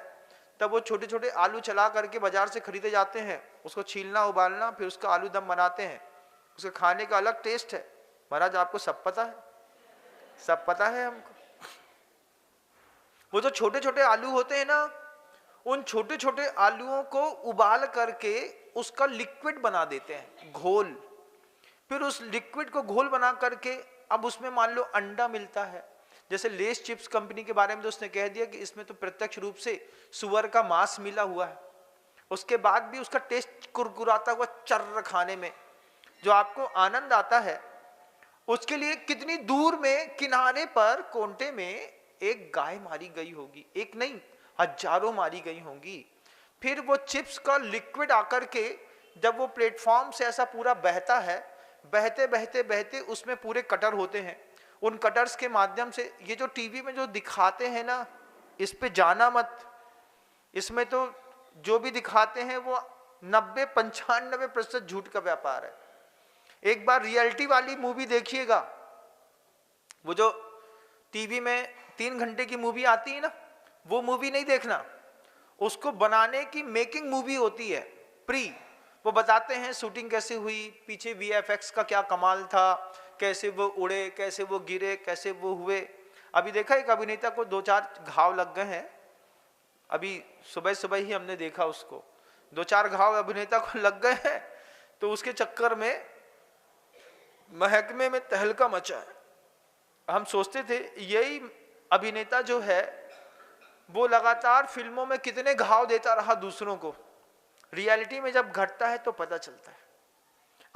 तब वो छोटे छोटे आलू चला करके बाजार से खरीदे जाते हैं, उसको छीलना, उबालना, फिर उसका आलू दम बनाते हैं। उसके खाने का अलग टेस्ट है। महाराज आपको सब पता है, सब पता है हमको। वो जो छोटे छोटे आलू होते हैं ना, उन छोटे छोटे आलूओं को उबाल करके उसका लिक्विड बना देते हैं, घोल। फिर उस लिक्विड को घोल बना करके अब उसमें मान लो अंडा मिलता है। जैसे लेस चिप्स कंपनी के बारे में तो उसने कह दिया कि इसमें तो प्रत्यक्ष रूप से सुअर का मांस मिला हुआ है। उसके बाद भी उसका टेस्ट कुरकुराता हुआ चर्र खाने में जो आपको आनंद आता है, उसके लिए कितनी दूर में किनारे पर कोंटे में एक गाय मारी गई होगी, एक नहीं हजारों मारी गई होंगी। फिर वो चिप्स का लिक्विड आकर के जब वो प्लेटफॉर्म से ऐसा पूरा बहता है, बहते बहते बहते उसमें पूरे कटर होते हैं। उन कटर्स के माध्यम से ये जो टीवी में जो दिखाते हैं ना, इस पे जाना मत, इसमें तो जो भी दिखाते हैं वो 90-95% झूठ का व्यापार है। एक बार रियलिटी वाली मूवी देखिएगा, वो जो टीवी में 3 घंटे की मूवी आती है ना, वो मूवी नहीं देखना, उसको बनाने की मेकिंग मूवी होती है, प्री। वो बताते हैं शूटिंग कैसे हुई, पीछे वीएफएक्स का क्या कमाल था, कैसे वो उड़े, कैसे वो गिरे, कैसे वो हुए। अभी देखा एक अभिनेता को 2-4 घाव लग गए हैं, अभी सुबह सुबह ही हमने देखा उसको, 2-4 घाव अभिनेता को लग गए हैं, तो उसके चक्कर में महकमे में तहलका मचा है। हम सोचते थे यही अभिनेता जो है वो लगातार फिल्मों में कितने घाव देता रहा दूसरों को, रियलिटी में जब घटता है तो पता चलता है।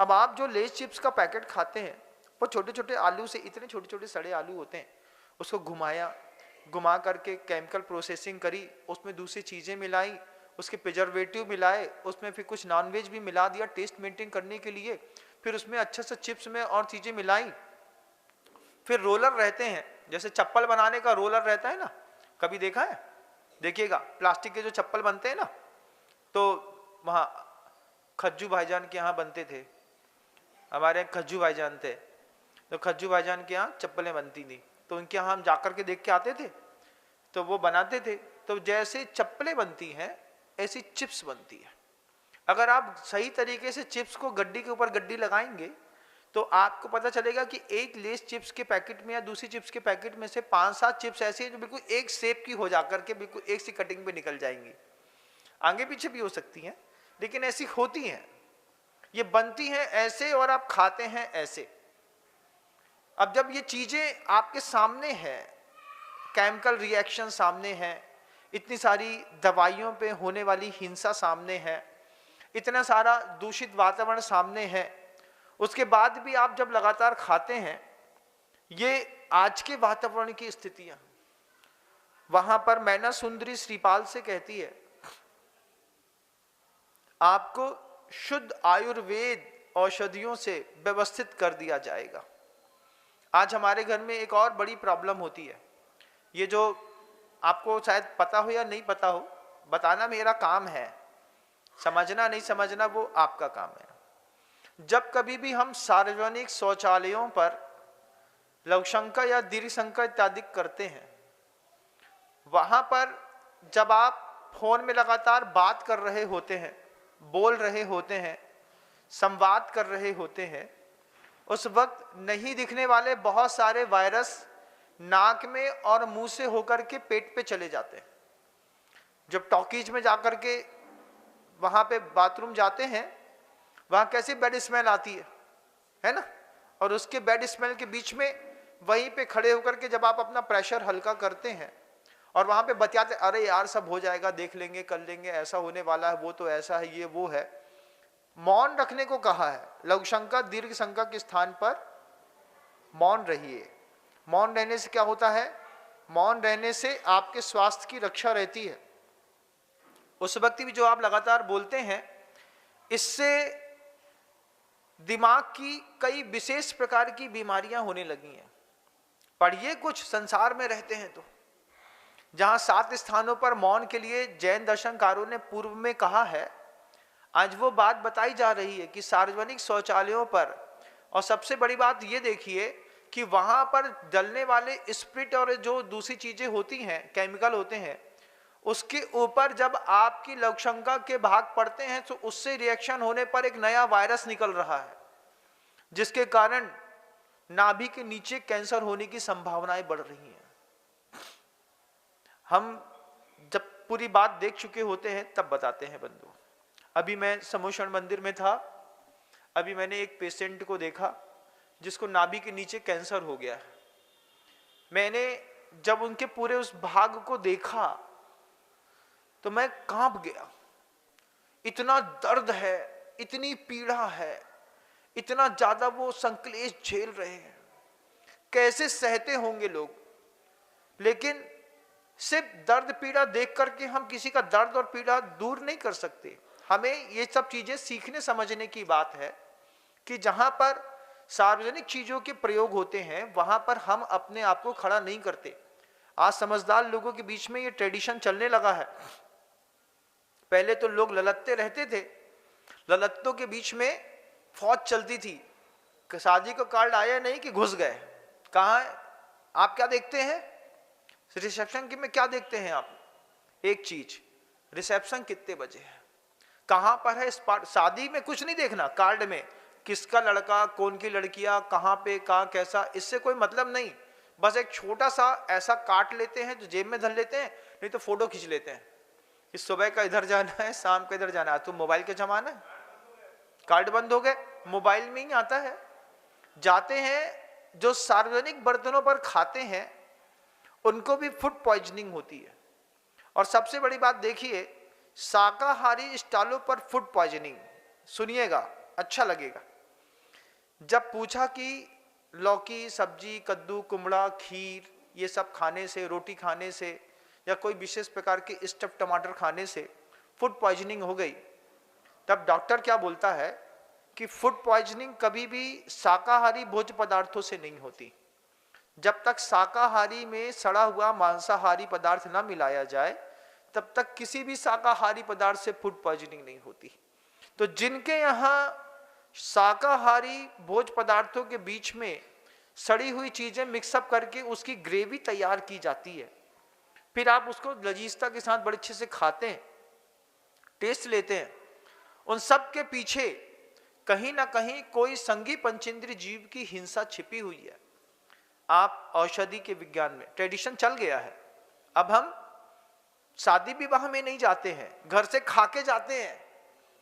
अब आप जो लेस चिप्स का पैकेट खाते हैं, वो छोटे छोटे आलू से, इतने छोटे छोटे सड़े आलू होते हैं, उसको घुमा करके केमिकल प्रोसेसिंग करी, उसमें दूसरी चीज़ें मिलाई, उसके प्रिजर्वेटिव मिलाए, उसमें फिर कुछ नॉनवेज भी मिला दिया टेस्ट मेंटेन करने के लिए, फिर उसमें अच्छे से चिप्स में और चीज़ें मिलाई, फिर रोलर रहते हैं, जैसे चप्पल बनाने का रोलर रहता है ना, कभी देखा है? देखिएगा प्लास्टिक के जो चप्पल बनते हैं ना, तो वहाँ खज्जू भाईजान के यहाँ बनते थे, हमारे यहाँ खज्जू भाईजान थे, तो खज्जू भाईजान के यहाँ चप्पलें बनती थी, तो उनके यहाँ हम जाकर के देख के आते थे, तो वो बनाते थे। तो जैसे चप्पलें बनती हैं ऐसी चिप्स बनती है। अगर आप सही तरीके से चिप्स को गड्डी के ऊपर गड्डी लगाएंगे तो आपको पता चलेगा कि एक लेस चिप्स के पैकेट में या दूसरी चिप्स के पैकेट में से 5-7 चिप्स ऐसी हैं जो बिल्कुल एक शेप की हो जाकर के बिल्कुल एक सी कटिंग पे निकल जाएंगी। आगे पीछे भी हो सकती हैं, लेकिन ऐसी होती हैं, ये बनती हैं ऐसे और आप खाते हैं ऐसे। अब जब ये चीजें आपके सामने है, केमिकल रिएक्शन सामने है, इतनी सारी दवाइयों पे होने वाली हिंसा सामने है, इतना सारा दूषित वातावरण सामने है, उसके बाद भी आप जब लगातार खाते हैं, ये आज के वातावरण की स्थितियां। वहां पर मैना सुंदरी श्रीपाल से कहती है, आपको शुद्ध आयुर्वेद औषधियों से व्यवस्थित कर दिया जाएगा। आज हमारे घर में एक और बड़ी प्रॉब्लम होती है, ये जो आपको शायद पता हो या नहीं पता हो, बताना मेरा काम है, समझना नहीं समझना वो आपका काम है। जब कभी भी हम सार्वजनिक शौचालयों पर लघुशंका या दीर्घशंका इत्यादि करते हैं, वहां पर जब आप फोन में लगातार बात कर रहे होते हैं, बोल रहे होते हैं, संवाद कर रहे होते हैं, उस वक्त नहीं दिखने वाले बहुत सारे वायरस नाक में और मुंह से होकर के पेट पे चले जाते हैं। जब टॉकीज में जाकर के वहां पे बाथरूम जाते हैं, वहां कैसी बैड स्मेल आती है ना, और उसके बैड स्मेल के बीच में वहीं पे खड़े होकर के जब आप अपना प्रेशर हल्का करते हैं और वहां पे बतियाते, अरे यार सब हो जाएगा, देख लेंगे, कर लेंगे, ऐसा होने वाला है, वो तो ऐसा है, ये वो है। मौन रखने को कहा है, लघुशंका दीर्घ शंका के स्थान पर मौन रहिए। मौन रहने से क्या होता है? मौन रहने से आपके स्वास्थ्य की रक्षा रहती है। उस वक्त भी जो आप लगातार बोलते हैं, इससे दिमाग की कई विशेष प्रकार की बीमारियां होने लगी हैं। पढ़िए कुछ संसार में रहते हैं तो, जहां 7 स्थानों पर मौन के लिए जैन दर्शनकारों ने पूर्व में कहा है, आज वो बात बताई जा रही है कि सार्वजनिक शौचालयों पर, और सबसे बड़ी बात ये देखिए कि वहां पर जलने वाले स्प्रिट और जो दूसरी चीजें होती हैं, केमिकल होते हैं, उसके ऊपर जब आपकी लघुशंका के भाग पड़ते हैं तो उससे रिएक्शन होने पर एक नया वायरस निकल रहा है, जिसके कारण नाभि के नीचे कैंसर होने की संभावनाएं बढ़ रही हैं। हम जब पूरी बात देख चुके होते हैं तब बताते हैं बंधु। अभी मैं समोषण मंदिर में था, अभी मैंने एक पेशेंट को देखा जिसको नाभि के नीचे कैंसर हो गया है। मैंने जब उनके पूरे उस भाग को देखा तो मैं कांप गया। इतना दर्द है, इतनी पीड़ा है, इतना ज्यादा वो संक्लेश झेल रहे हैं, कैसे सहते होंगे लोग। लेकिन सिर्फ दर्द पीड़ा देख करके हम किसी का दर्द और पीड़ा दूर नहीं कर सकते। हमें ये सब चीजें सीखने समझने की बात है कि जहां पर सार्वजनिक चीजों के प्रयोग होते हैं वहां पर हम अपने आप को खड़ा नहीं करते। आज समझदार लोगों के बीच में ये ट्रेडिशन चलने लगा है, पहले तो लोग ललत्ते रहते थे, ललत्तों के बीच में फौज चलती थी। शादी का कार्ड आया नहीं कि घुस गए। कहाँ है? आप क्या देखते हैं रिसेप्शन में? क्या देखते हैं आप? एक चीज, रिसेप्शन कितने बजे है, कहां पर है। शादी में कुछ नहीं देखना, कार्ड में किसका लड़का, कौन की लड़कियां, कहां पे, कहां कैसा, इससे कोई मतलब नहीं। बस एक छोटा सा ऐसा काट लेते हैं जो जेब में धर लेते हैं, नहीं तो फोटो खींच लेते हैं कि सुबह का इधर जाना है, शाम का इधर जाना है। तो मोबाइल के जमाना है, कार्ड बंद हो गए, मोबाइल में ही आता है। जाते हैं जो सार्वजनिक बर्तनों पर खाते हैं उनको भी फूड पॉइजनिंग होती है। और सबसे बड़ी बात देखिए, शाकाहारी स्टॉलों पर फूड पॉइजनिंग, सुनिएगा अच्छा लगेगा। जब पूछा कि लौकी, सब्जी, कद्दू, कुमड़ा, खीर ये सब खाने से, रोटी खाने से या कोई विशेष प्रकार के स्टफ टमाटर खाने से फूड पॉइजनिंग हो गई, तब डॉक्टर क्या बोलता है कि फूड पॉइजनिंग कभी भी शाकाहारी भोज्य पदार्थों से नहीं होती। जब तक शाकाहारी में सड़ा हुआ मांसाहारी पदार्थ ना मिलाया जाए तब तक किसी भी शाकाहारी पदार्थ से फूड पॉइजनिंग नहीं होती। तो जिनके यहाँ शाकाहारी भोज्य पदार्थों के बीच में सड़ी हुई चीजें मिक्सअप करके उसकी ग्रेवी तैयार की जाती है, फिर आप उसको लजीजता के साथ बड़े अच्छे से खाते हैं, टेस्ट लेते हैं, उन सब के पीछे कहीं ना कहीं कोई संगी पंचेंद्रिय जीव की हिंसा छिपी हुई है। आप औषधि के विज्ञान में ट्रेडिशन चल गया है, अब हम शादी विवाह में नहीं जाते हैं, घर से खा के जाते हैं,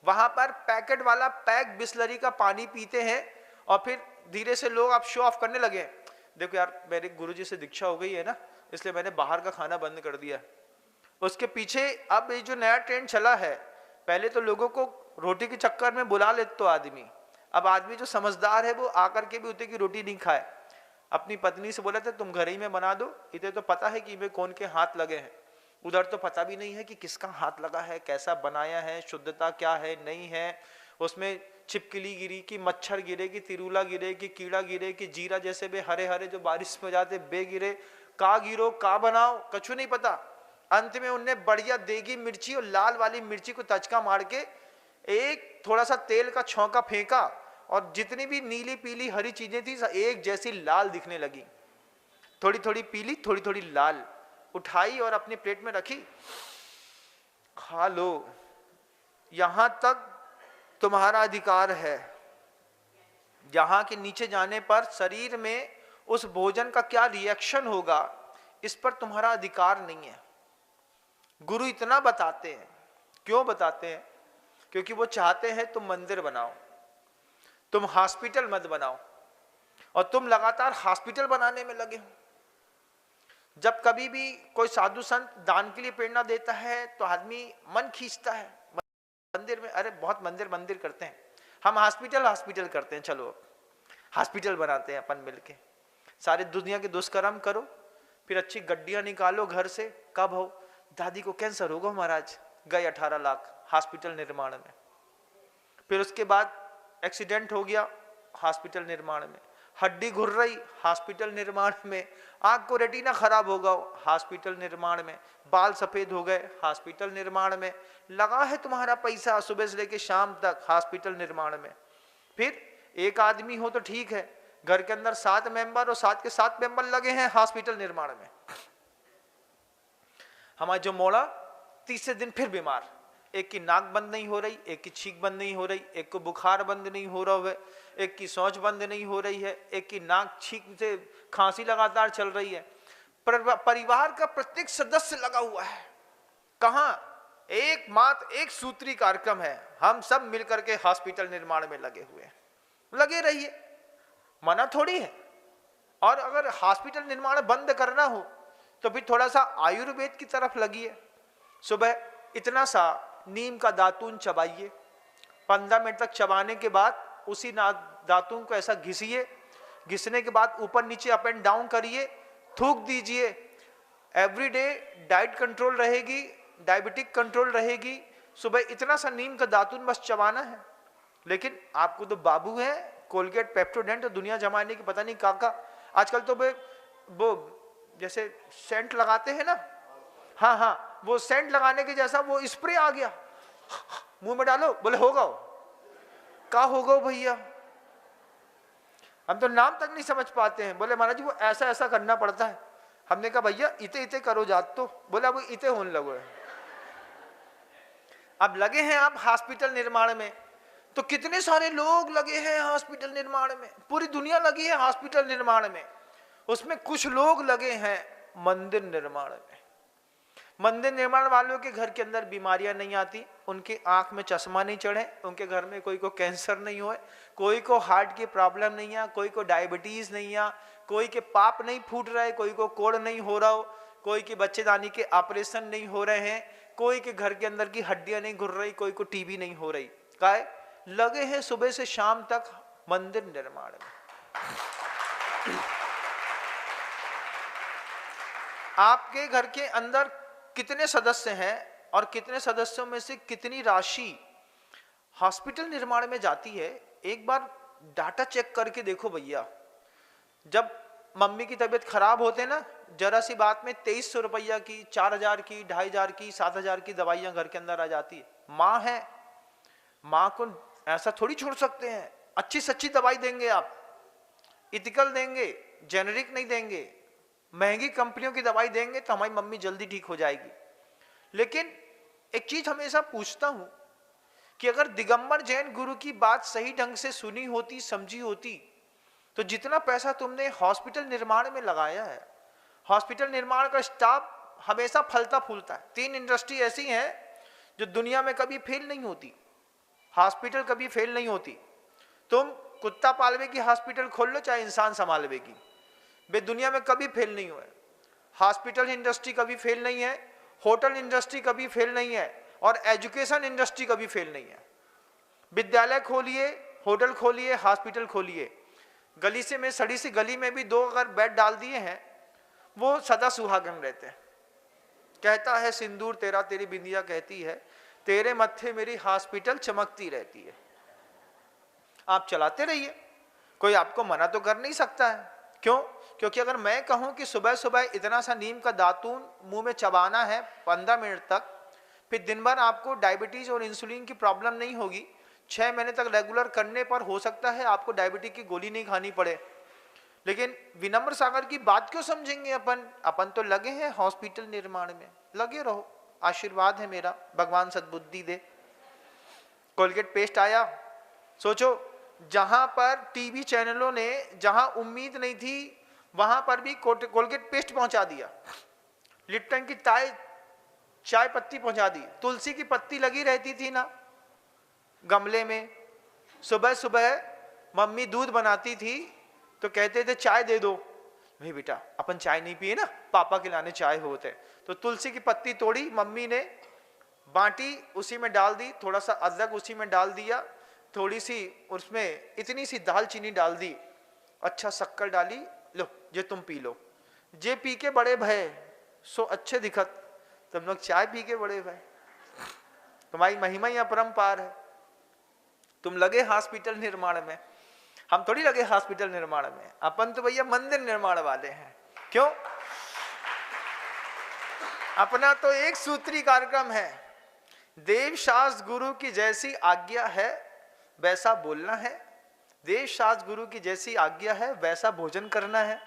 वहां पर पैकेट वाला पैक बिस्लरी का पानी पीते हैं और फिर धीरे से लोग आप शो ऑफ करने लगे, देखो यार मेरे गुरुजी से दीक्षा हो गई है ना, इसलिए मैंने बाहर का खाना बंद कर दिया। उसके पीछे अब ये जो नया ट्रेंड चला है, पहले तो लोगों को रोटी के चक्कर में बुला लेते तो आदमी, अब आदमी जो समझदार है वो आकर के भी उतने की रोटी नहीं खाए। अपनी पत्नी से बोला था तुम घर ही में बना दो, इधर तो पता है कि मैं कौन के हाथ लगे हैं, उधर तो पता भी नहीं है कि किसका हाथ लगा है, कैसा बनाया है, शुद्धता क्या है नहीं है, उसमें छिपकली गिरी कि मच्छर गिरे कि तिरुला गिरे कि कीड़ा गिरे कि जीरा जैसे बे हरे हरे जो बारिश में जाते बे गिरे, का गिरो का बनाओ कुछ नहीं पता। अंत में उनने बढ़िया देगी मिर्ची और लाल वाली मिर्ची को तचका मार के एक थोड़ा सा तेल का छौंका फेंका और जितनी भी नीली पीली हरी चीजें थी एक जैसी लाल दिखने लगी, थोड़ी थोड़ी पीली थोड़ी थोड़ी लाल, उठाई और अपने प्लेट में रखी, खा लो, यहां तक तुम्हारा अधिकार है। यहां के नीचे जाने पर शरीर में उस भोजन का क्या रिएक्शन होगा इस पर तुम्हारा अधिकार नहीं है। गुरु इतना बताते हैं, क्यों बताते हैं? क्योंकि वो चाहते हैं तुम मंदिर बनाओ, तुम हॉस्पिटल मत बनाओ, और तुम लगातार हॉस्पिटल बनाने में लगे हो। जब कभी भी कोई साधु संत दान के लिए प्रेरणा देता है तो आदमी मन खींचता है मंदिर में, अरे बहुत मंदिर मंदिर करते हैं, हम हॉस्पिटल हॉस्पिटल करते हैं, चलो हॉस्पिटल बनाते हैं अपन मिलके, सारे दुनिया के दुष्कर्म करो, फिर अच्छी गड्डियां निकालो घर से। कब हो? दादी को कैंसर होगा महाराज, गए 18 लाख हॉस्पिटल निर्माण में। फिर उसके बाद एक्सीडेंट हो गया, हॉस्पिटल निर्माण में। हड्डी घुर रही, हॉस्पिटल निर्माण में। आंख को रेटिना खराब होगा, हॉस्पिटल निर्माण में। बाल सफेद हो गए, हॉस्पिटल निर्माण में। लगा है तुम्हारा पैसा सुबह से लेकर शाम तक, हॉस्पिटल निर्माण में। फिर एक आदमी हो तो ठीक है, घर के अंदर 7 मेंबर और 7 के 7 मेंबर लगे हैं हॉस्पिटल निर्माण में। हमारा जो मोड़ा तीसरे दिन फिर बीमार, एक की नाक बंद नहीं हो रही, एक की छींक बंद नहीं हो रही, एक को बुखार बंद नहीं हो रहा है, एक की सोच बंद नहीं हो रही है, एक की नाक छींक से खांसी लगातार चल रही है। परिवार का प्रत्येक सदस्य लगा हुआ है। कहां? एकमात्र एक सूत्री कार्यक्रम है, हम सब मिलकर के हॉस्पिटल निर्माण में लगे हुए हैं। लगे रहिए, मना थोड़ी है। और अगर हॉस्पिटल निर्माण बंद करना हो तो फिर थोड़ा सा आयुर्वेद की तरफ लगिए। सुबह इतना सा नीम का दातून चबाइए, 15 मिनट तक चबाने के बाद उसी दातून को ऐसा घिसिए, घिसने के बाद ऊपर नीचे अप एंड डाउन करिए, थूक दीजिए। एवरीडे डाइट कंट्रोल रहेगी, डायबिटिक कंट्रोल रहेगी। सुबह इतना सा नीम का दातून बस चबाना है। लेकिन आपको तो बाबू है, कोलगेट, पेप्टोडेंट, दुनिया जमाने की पता नहीं काका। आजकल तो वो जैसे सेंट लगाते हैं ना, हाँ हाँ, वो सेंट लगाने के जैसा वो स्प्रे आ गया, मुंह में डालो, बोले होगा। का होगा भैया, हम तो नाम तक नहीं समझ पाते हैं। बोले महाराज जी वो ऐसा ऐसा करना पड़ता है। हमने कहा भैया इते इते करो जात तो। बोला वो इते होने लगो है। अब लगे हैं आप हॉस्पिटल निर्माण में, तो कितने सारे लोग लगे हैं हॉस्पिटल निर्माण में, पूरी दुनिया लगी है हॉस्पिटल निर्माण में। उसमें कुछ लोग लगे हैं मंदिर निर्माण में। मंदिर निर्माण वालों के घर के अंदर बीमारियां नहीं आती, उनकी आंख में चश्मा नहीं चढ़े, उनके घर में कोई को कैंसर नहीं होए, कोई को हार्ट की प्रॉब्लम नहीं है, कोई को डायबिटीज नहीं है, कोई के पाप नहीं फूट रहे, कोई को कोढ़ नहीं हो रहा हो, कोई के बच्चेदानी के ऑपरेशन नहीं हो रहे हैं, कोई के घर के अंदर की हड्डियां नहीं घुर रही, कोई को टीबी नहीं हो रही। काय लगे हैं सुबह से शाम तक मंदिर निर्माण में। आपके घर के अंदर कितने सदस्य हैं और कितने सदस्यों में से कितनी राशि हॉस्पिटल निर्माण में जाती है, एक बार डाटा चेक करके देखो भैया। जब मम्मी की तबीयत खराब होते ना, जरा सी बात में 2300 रुपया की, 4000 की, 2500 की, 7000 की दवाइयां घर के अंदर आ जाती है। माँ है, माँ को ऐसा थोड़ी छोड़ सकते हैं। अच्छी सच्ची दवाई देंगे आप, इथिकल देंगे, जेनेरिक नहीं देंगे। महंगी कंपनियों की दवाई देंगे तो हमारी मम्मी जल्दी ठीक हो जाएगी। लेकिन एक चीज हमेशा पूछता हूं कि अगर दिगंबर जैन गुरु की बात सही ढंग से सुनी होती, समझी होती, तो जितना पैसा तुमने हॉस्पिटल निर्माण में लगाया है, हॉस्पिटल निर्माण का स्टाफ हमेशा फलता फूलता है। 3 इंडस्ट्री ऐसी हैं जो दुनिया में कभी फेल नहीं होती, हॉस्पिटल कभी फेल नहीं होती। तुम कुत्ता पालवे की हॉस्पिटल खोल लो, चाहे इंसान संभालवे की, वे दुनिया में कभी फेल नहीं हुए। हॉस्पिटल इंडस्ट्री कभी फेल नहीं है, होटल इंडस्ट्री कभी फेल नहीं है, और एजुकेशन इंडस्ट्री कभी फेल नहीं है। विद्यालय खोलिए, होटल खोलिए, हॉस्पिटल खोलिए, गली से में सड़ी सी गली में भी 2 अगर बेड डाल दिए हैं, वो सदा सुहागन रहते हैं। कहता है सिंदूर तेरा, तेरी बिंदिया कहती है, तेरे मत्थे मेरी हॉस्पिटल चमकती रहती है। आप चलाते रहिए, कोई आपको मना तो कर नहीं सकता है। क्यों? क्योंकि अगर मैं कहूं कि सुबह सुबह इतना सा नीम का दातून मुंह में चबाना है 15 मिनट तक, फिर दिन भर आपको डायबिटीज और इंसुलिन की प्रॉब्लम नहीं होगी, 6 महीने तक रेगुलर करने पर हो सकता है आपको डायबिटीज की गोली नहीं खानी पड़े। लेकिन विनम्र सागर की बात क्यों समझेंगे अपन तो लगे हैं हॉस्पिटल निर्माण में। लगे रहो, आशीर्वाद है मेरा, भगवान सद्बुद्धि दे। कोलगेट पेस्ट आया, सोचो जहां पर टीवी चैनलों ने जहां उम्मीद नहीं थी वहां पर भी कोलगेट पेस्ट पहुंचा दिया, लिप्टन की चाय पत्ती पहुंचा दी, तुलसी की पत्ती लगी रहती थी ना गमले में। सुबह सुबह मम्मी दूध बनाती थी तो कहते थे चाय दे दो। भाई बेटा अपन चाय नहीं पिए ना, पापा के लाने चाय होते। तो तुलसी की पत्ती तोड़ी, मम्मी ने बांटी, उसी में डाल दी, थोड़ा सा अदरक उसी में डाल दिया, थोड़ी सी उसमें इतनी सी दालचीनी डाल दी, अच्छा शक्कर डाली, लो ये तुम पी लो, जे पी के बड़े भय सो अच्छे दिखत। तुम लोग चाय पी के बड़े भय, तुम्हारी महिमा ही अपरंपार है। तुम लगे हॉस्पिटल निर्माण में, हम थोड़ी लगे हॉस्पिटल निर्माण में, अपन तो भैया मंदिर निर्माण वाले हैं। क्यों? अपना तो एक सूत्री कार्यक्रम है, देव शास्त्र गुरु की जैसी आज्ञा है वैसा बोलना है, देव शास्त्र गुरु की जैसी आज्ञा है वैसा भोजन करना है,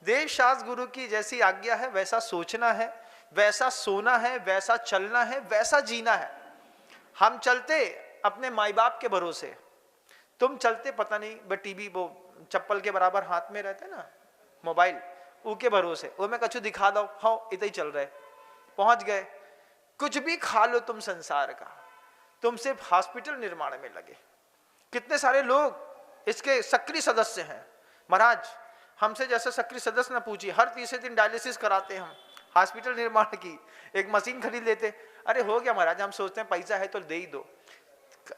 देव शास्त्र गुरु की जैसी आज्ञा है वैसा सोचना है, वैसा सोना है, वैसा चलना है, वैसा जीना है। हम चलते अपने माई बाप के भरोसे, तुम चलते पता नहीं बट टीवी वो चप्पल के बराबर हाथ में रहते ना मोबाइल, ऊके भरोसे वो मैं कछु दिखा दो, हाँ इतना ही चल रहे, पहुंच गए। कुछ भी खा लो तुम संसार का, तुम सिर्फ हॉस्पिटल निर्माण में लगे। कितने सारे लोग इसके सक्रिय सदस्य हैं। महाराज हमसे जैसे सक्रिय सदस्य ना पूछिए, हर तीसरे दिन डायलिसिस कराते हम। हॉस्पिटल निर्माण की एक मशीन खरीद लेते, अरे हो गया महाराज, हम सोचते हैं पैसा है तो दे ही दो।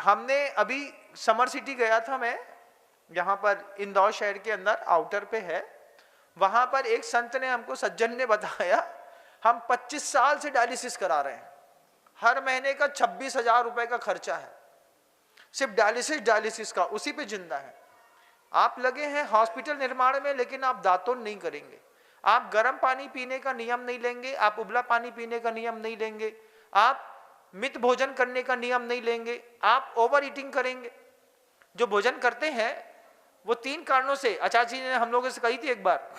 हमने अभी समर सिटी गया था मैं, यहाँ पर इंदौर शहर के अंदर आउटर पे है, वहां पर एक संत ने हमको, सज्जन ने बताया, हम 25 साल से डायलिसिस करा रहे हैं, हर महीने का 26,000 रुपए का खर्चा है सिर्फ डायलिसिस का, उसी पे जिंदा है। आप लगे हैं हॉस्पिटल निर्माण में, लेकिन आप दातुन नहीं करेंगे, आप गर्म पानी पीने का नियम नहीं लेंगे, आप उबला पानी पीने का नियम नहीं लेंगे, आप मित भोजन करने का नियम नहीं लेंगे, आप ओवर ईटिंग करेंगे। जो भोजन करते हैं वो 3 कारणों से, आचार्य जी ने हम लोगों से कही थी एक बार,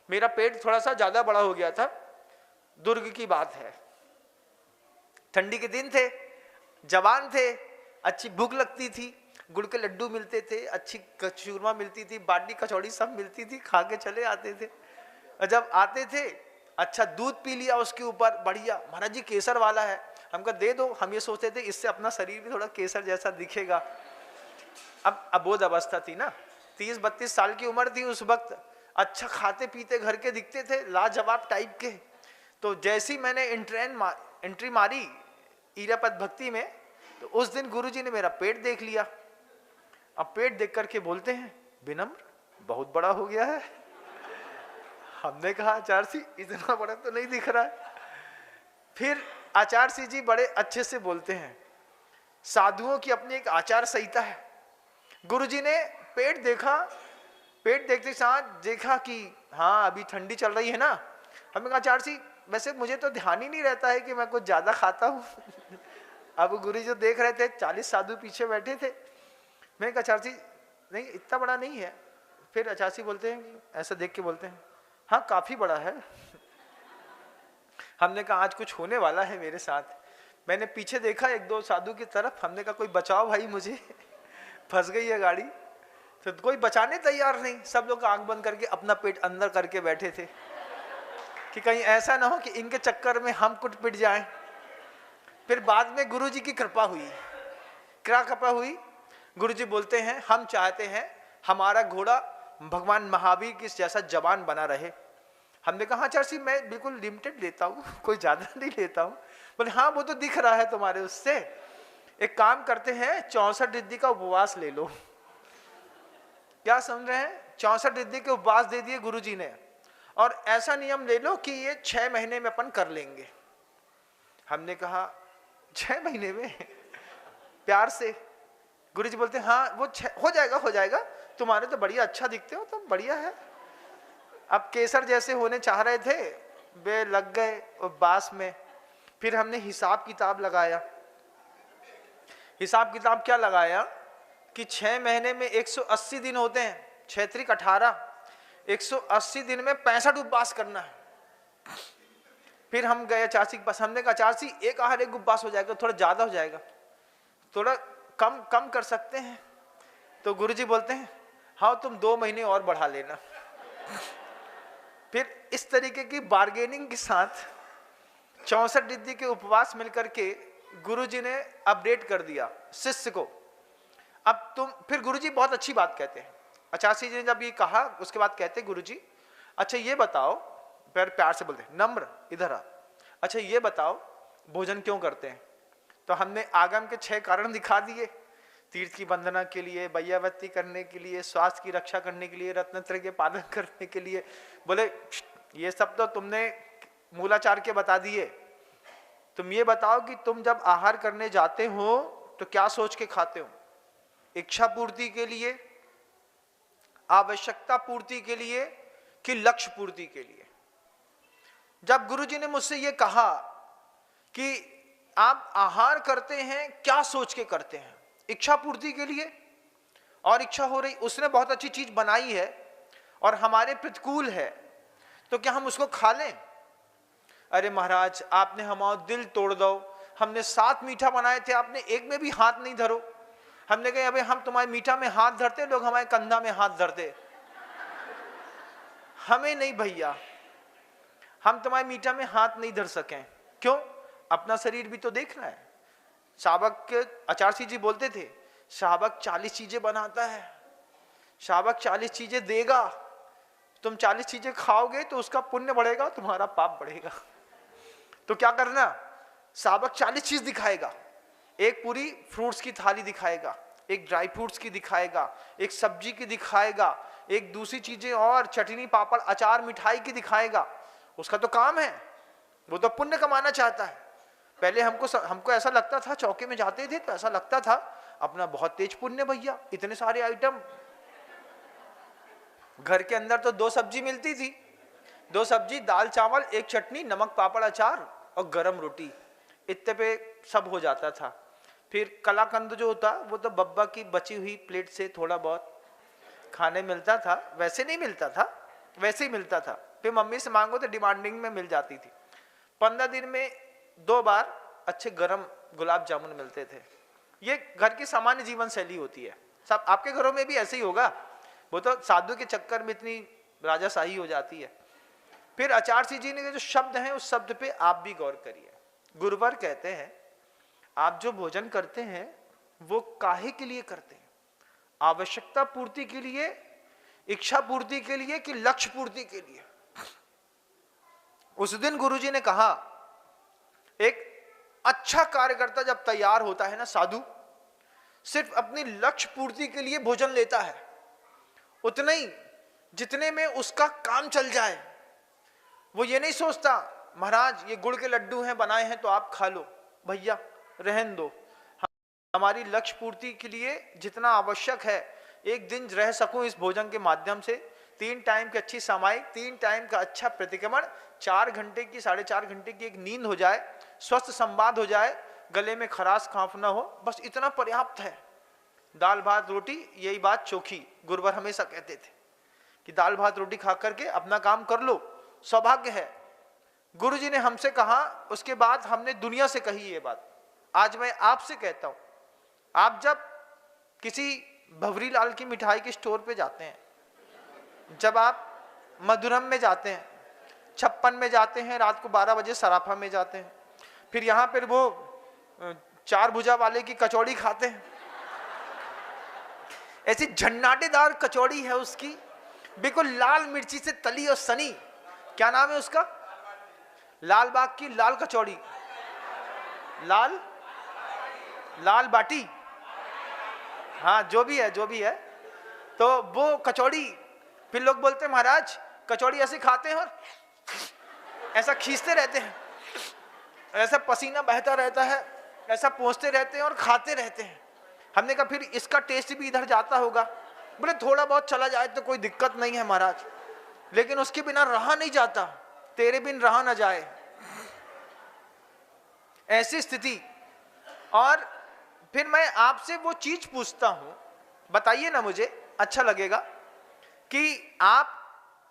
मेरा पेट थोड़ा सा ज्यादा बड़ा हो गया था, दुर्ग की बात है, ठंडी के दिन थे, जवान थे, अच्छी भूख लगती थी, गुड़ के लड्डू मिलते थे, अच्छी चूरमा मिलती थी, बाटी कचौड़ी सब मिलती थी, खा के चले आते थे। और जब आते थे अच्छा दूध पी लिया उसके ऊपर, बढ़िया, महाराज जी केसर वाला है, हम कहा दे दो, हम ये सोचते थे इससे अपना शरीर भी थोड़ा केसर जैसा दिखेगा। अब अबोध अवस्था थी ना, 30-32 साल की उम्र थी उस वक्त, अच्छा खाते पीते घर के दिखते थे, लाजवाब टाइप के। तो जैसी मैंने एंट्री मारी इरापद भक्ति में, तो उस दिन गुरुजी ने मेरा पेट देख लिया। अब पेट देख करके बोलते हैं, विनम्र बहुत बड़ा हो गया है। हमने कहा आचार्य जी इतना बड़ा तो नहीं दिख रहा है। फिर आचार्य जी बड़े अच्छे से बोलते हैं, साधुओं की अपनी एक आचार संहिता है। गुरुजी ने पेट देखा, पेट देखते साथ देखा कि हाँ अभी ठंडी चल रही है ना। हमने कहा आचार्य जी वैसे मुझे तो ध्यान ही नहीं रहता है कि मैं कुछ ज्यादा खाता हूँ। अब गुरुजी जो देख रहे थे, 40 साधु पीछे बैठे थे। मैंने कहा आचार्य जी नहीं इतना बड़ा नहीं है। फिर आचार्य जी बोलते हैं कि ऐसा देख के बोलते हैं, हाँ काफी बड़ा है। हमने कहा आज कुछ होने वाला है मेरे साथ। मैंने पीछे देखा 1-2 साधु की तरफ, हमने कहा कोई बचाओ भाई मुझे, फंस गई है गाड़ी। तो कोई बचाने तैयार नहीं, सब लोग आंख बंद करके अपना पेट अंदर करके बैठे थे कि कहीं ऐसा ना हो कि इनके चक्कर में हम कुट पिट जाएं। फिर बाद में गुरुजी की कृपा हुई। क्या कृपा हुई? गुरुजी बोलते हैं हम चाहते हैं हमारा घोड़ा भगवान महावीर की जैसा जवान बना रहे। हमने कहा आचार्य जी मैं बिल्कुल लिमिटेड लेता हूँ, कोई ज्यादा नहीं लेता हूँ। बोले हाँ वो तो दिख रहा है तुम्हारे उससे, एक काम करते हैं 64 रिद्धि का उपवास ले लो। क्या समझ रहे हैं? 64 रिद्धि के उपवास दे दिए गुरुजी ने, और ऐसा नियम ले लो कि ये 6 महीने में अपन कर लेंगे। हमने कहा 6 महीने में? प्यार से गुरुजी बोलते हैं हाँ वो हो जाएगा, हो जाएगा, तुम्हारे तो बढ़िया अच्छा दिखते हो, तो बढ़िया है। अब केसर जैसे होने चाह रहे थे, वे लग गए उपवास में। फिर हमने हिसाब किताब लगाया। हिसाब किताब क्या लगाया कि 6 महीने में 180 दिन होते हैं, 6 × 18, 180 दिन में 65 उपवास करना है। फिर हम गए चाची के पास, हमने कहा चाची एक आहार एक उपवास हो जाएगा, थोड़ा ज्यादा हो जाएगा, थोड़ा कम कर सकते हैं? तो गुरुजी बोलते हैं हाँ तुम 2 महीने और बढ़ा लेना। फिर इस तरीके की बार्गेनिंग के साथ 64 रिद्धि के उपवास मिलकर के गुरुजी ने अपडेट कर दिया शिष्य को। अब तुम, फिर गुरुजी बहुत अच्छी बात कहते हैं। आचार्य जी ने जब ये कहा उसके बाद कहते गुरुजी अच्छा ये बताओ, प्यार से बोलते नम्र इधर आ, अच्छा ये बताओ भोजन क्यों करते हैं? तो हमने आगम के 6 कारण दिखा दिए, तीर्थ की वंदना के लिए, वैयावृत्ति करने के लिए, स्वास्थ्य की रक्षा करने के लिए, रत्नत्रय के पालन करने के लिए। बोले ये सब तो तुमने मूलाचार के बता दिए, तुम ये बताओ कि तुम जब आहार करने जाते हो तो क्या सोच के खाते हो? इच्छा पूर्ति के लिए, आवश्यकता पूर्ति के लिए, कि लक्ष्य पूर्ति के लिए? जब गुरुजी ने मुझसे ये कहा कि आप आहार करते हैं क्या सोच के करते हैं? इच्छा पूर्ति के लिए, और इच्छा हो रही, उसने बहुत अच्छी चीज बनाई है और हमारे प्रतिकूल है, तो क्या हम उसको खा लें? अरे महाराज आपने हमारा दिल तोड़ दो, हमने 7 मीठा बनाए थे, आपने एक में भी हाथ नहीं धरो। हमने कहा अबे हम तुम्हारे मीठा में हाथ धरते, लोग हमारे कंधा में हाथ धरते, हमें नहीं भैया, हम तुम्हारे मीठा में हाथ नहीं धर सकें। क्यों? अपना शरीर भी तो देखना है। शावक के आचार्य जी बोलते थे शावक 40 चीजें बनाता है, शावक 40 चीजें देगा, तुम 40 चीजें खाओगे तो उसका पुण्य बढ़ेगा, तुम्हारा पाप बढ़ेगा। तो क्या करना? शावक 40 चीज दिखाएगा, एक पूरी फ्रूट्स की थाली दिखाएगा, एक ड्राई फ्रूट्स की दिखाएगा, एक सब्जी की दिखाएगा, एक दूसरी चीजें और चटनी पापड़ अचार मिठाई की दिखाएगा। उसका तो काम है, वो तो पुण्य कमाना चाहता है। पहले हमको ऐसा लगता था, चौके में जाते थे तो ऐसा लगता था अपना बहुत तेज पुण्य भैया, इतने सारे आइटम। घर के अंदर तो 2 सब्जी मिलती थी, 2 सब्जी, दाल चावल, एक चटनी, नमक पापड़ अचार और गरम रोटी, इतने पे सब हो जाता था। फिर कलाकंद जो होता वो तो बब्बा की बची हुई प्लेट से थोड़ा बहुत खाने मिलता था, वैसे नहीं मिलता था, वैसे ही मिलता था। फिर मम्मी से मांगो तो डिमांडिंग में मिल जाती थी। 15 दिन में 2 बार अच्छे गरम गुलाब जामुन मिलते थे। ये घर की सामान्य जीवन शैली होती है। सब आपके घरों में भी ऐसे ही होगा, वो तो साधु के चक्कर में इतनी राजाशाही हो जाती है। फिर आचार्य जी ने जो शब्द हैं उस शब्द पे आप भी गौर करिए। गुरुवर कहते हैं आप जो भोजन करते हैं वो काहे के लिए करते हैं? आवश्यकता पूर्ति के लिए, इच्छा पूर्ति के लिए कि लक्ष्य पूर्ति के लिए? उस दिन गुरुजी ने कहा एक अच्छा कार्यकर्ता जब तैयार होता है ना साधु, सिर्फ अपनी लक्ष्य पूर्ति के लिए भोजन लेता है, उतना ही जितने में उसका काम चल जाए। वो ये नहीं सोचता महाराज ये गुड़ के लड्डू हैं बनाए हैं तो आप खा लो, भैया रहन दो, हमारी लक्ष्य पूर्ति के लिए जितना आवश्यक है, एक दिन रह सकूं इस भोजन के माध्यम से, 3 टाइम की अच्छी सामायिक, 3 टाइम का अच्छा प्रतिक्रमण, 4 घंटे की 4.5 घंटे की एक नींद हो जाए, स्वस्थ संवाद हो जाए, गले में खराश खांफ ना हो, बस इतना पर्याप्त है। दाल भात रोटी, यही बात चोखी गुरुवर हमेशा कहते थे कि दाल भात रोटी खा करके अपना काम कर लो, सौभाग्य है। गुरुजी ने हमसे कहा, उसके बाद हमने दुनिया से कही ये बात। आज मैं आपसे कहता हूं, आप जब किसी भवरी लाल की मिठाई के स्टोर पे जाते हैं, जब आप मधुरम में जाते हैं, 56 में जाते हैं, रात को 12 बजे सराफा में जाते हैं, फिर यहाँ पर वो 4 भुजा वाले की कचौड़ी खाते हैं, ऐसी झन्नाटेदार कचौड़ी है उसकी, बिल्कुल लाल मिर्ची से तली और सनी। क्या नाम है उसका? लाल बाग की लाल कचौड़ी, लाल बाटी, हाँ जो भी है, जो भी है। तो वो कचौड़ी, फिर लोग बोलते हैं महाराज कचौड़ी ऐसे खाते हैं और ऐसा खींचते रहते हैं, ऐसा पसीना बहता रहता है, ऐसा पोंछते रहते हैं और खाते रहते हैं। हमने कहा फिर इसका टेस्ट भी इधर जाता होगा। बोले थोड़ा बहुत चला जाए तो कोई दिक्कत नहीं है महाराज, लेकिन उसके बिना रहा नहीं जाता, तेरे बिन रहा ना जाए, ऐसी स्थिति। और फिर मैं आपसे वो चीज पूछता हूं, बताइए ना, मुझे अच्छा लगेगा कि आप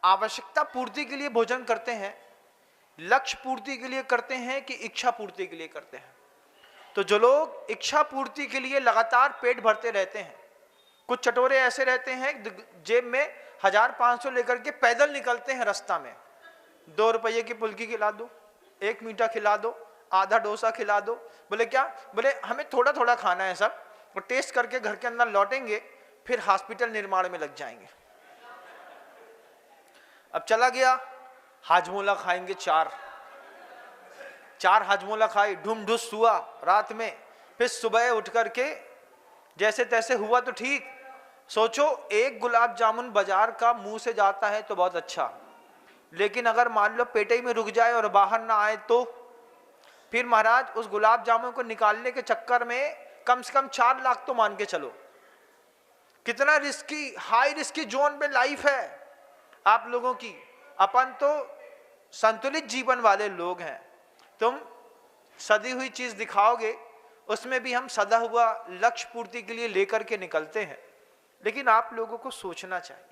आवश्यकता पूर्ति के लिए भोजन करते हैं, लक्ष्य पूर्ति के लिए करते हैं कि इच्छा पूर्ति के लिए करते हैं? तो जो लोग इच्छा पूर्ति के लिए लगातार पेट भरते रहते हैं, कुछ चटोरे ऐसे रहते हैं जेब में 1500 लेकर के पैदल निकलते हैं रास्ता में, 2 रुपये की फुल्की खिला दो, 1 मीठा खिला दो, आधा डोसा खिला दो। बोले क्या? बोले हमें थोड़ा थोड़ा खाना है सब, और टेस्ट करके घर के अंदर लौटेंगे, फिर हॉस्पिटल निर्माण में लग जाएंगे। अब चला गया, हाजमोला खाएंगे, 4 हाजमोला खाई, ढूम ढूस हुआ रात में, फिर सुबह उठ करके जैसे तैसे हुआ तो ठीक। सोचो एक गुलाब जामुन बाजार का मुंह से जाता है तो बहुत अच्छा, लेकिन अगर मान लो पेट ही में रुक जाए और बाहर ना आए तो फिर महाराज उस गुलाब जामुन को निकालने के चक्कर में कम से कम 4 लाख तो मान के चलो। कितना रिस्की, हाई रिस्की जोन पे लाइफ है आप लोगों की। अपन तो संतुलित जीवन वाले लोग हैं, तुम सदी हुई चीज दिखाओगे, उसमें भी हम सदा हुआ लक्ष्य पूर्ति के लिए लेकर के निकलते हैं। लेकिन आप लोगों को सोचना चाहिए,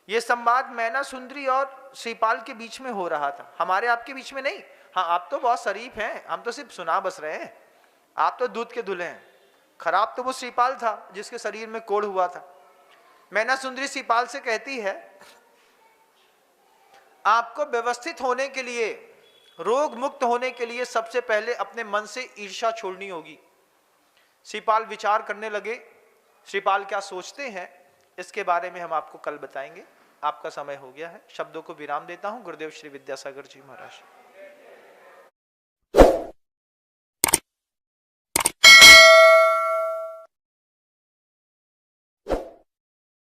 यह संवाद मैना सुंदरी और श्रीपाल के बीच में हो रहा था, हमारे आपके बीच में नहीं। हाँ आप तो बहुत शरीफ हैं, हम तो सिर्फ सुना बस रहे हैं, आप तो दूध के धुले हैं। खराब तो वो श्रीपाल था जिसके शरीर में कोढ़ हुआ था। मैना सुंदरी श्रीपाल से कहती है आपको व्यवस्थित होने के लिए, रोग मुक्त होने के लिए सबसे पहले अपने मन से ईर्ष्या छोड़नी होगी। श्रीपाल विचार करने लगे, श्रीपाल क्या सोचते हैं इसके बारे में हम आपको कल बताएंगे। आपका समय हो गया है, शब्दों को विराम देता हूं। गुरुदेव श्री विद्यासागर जी महाराज।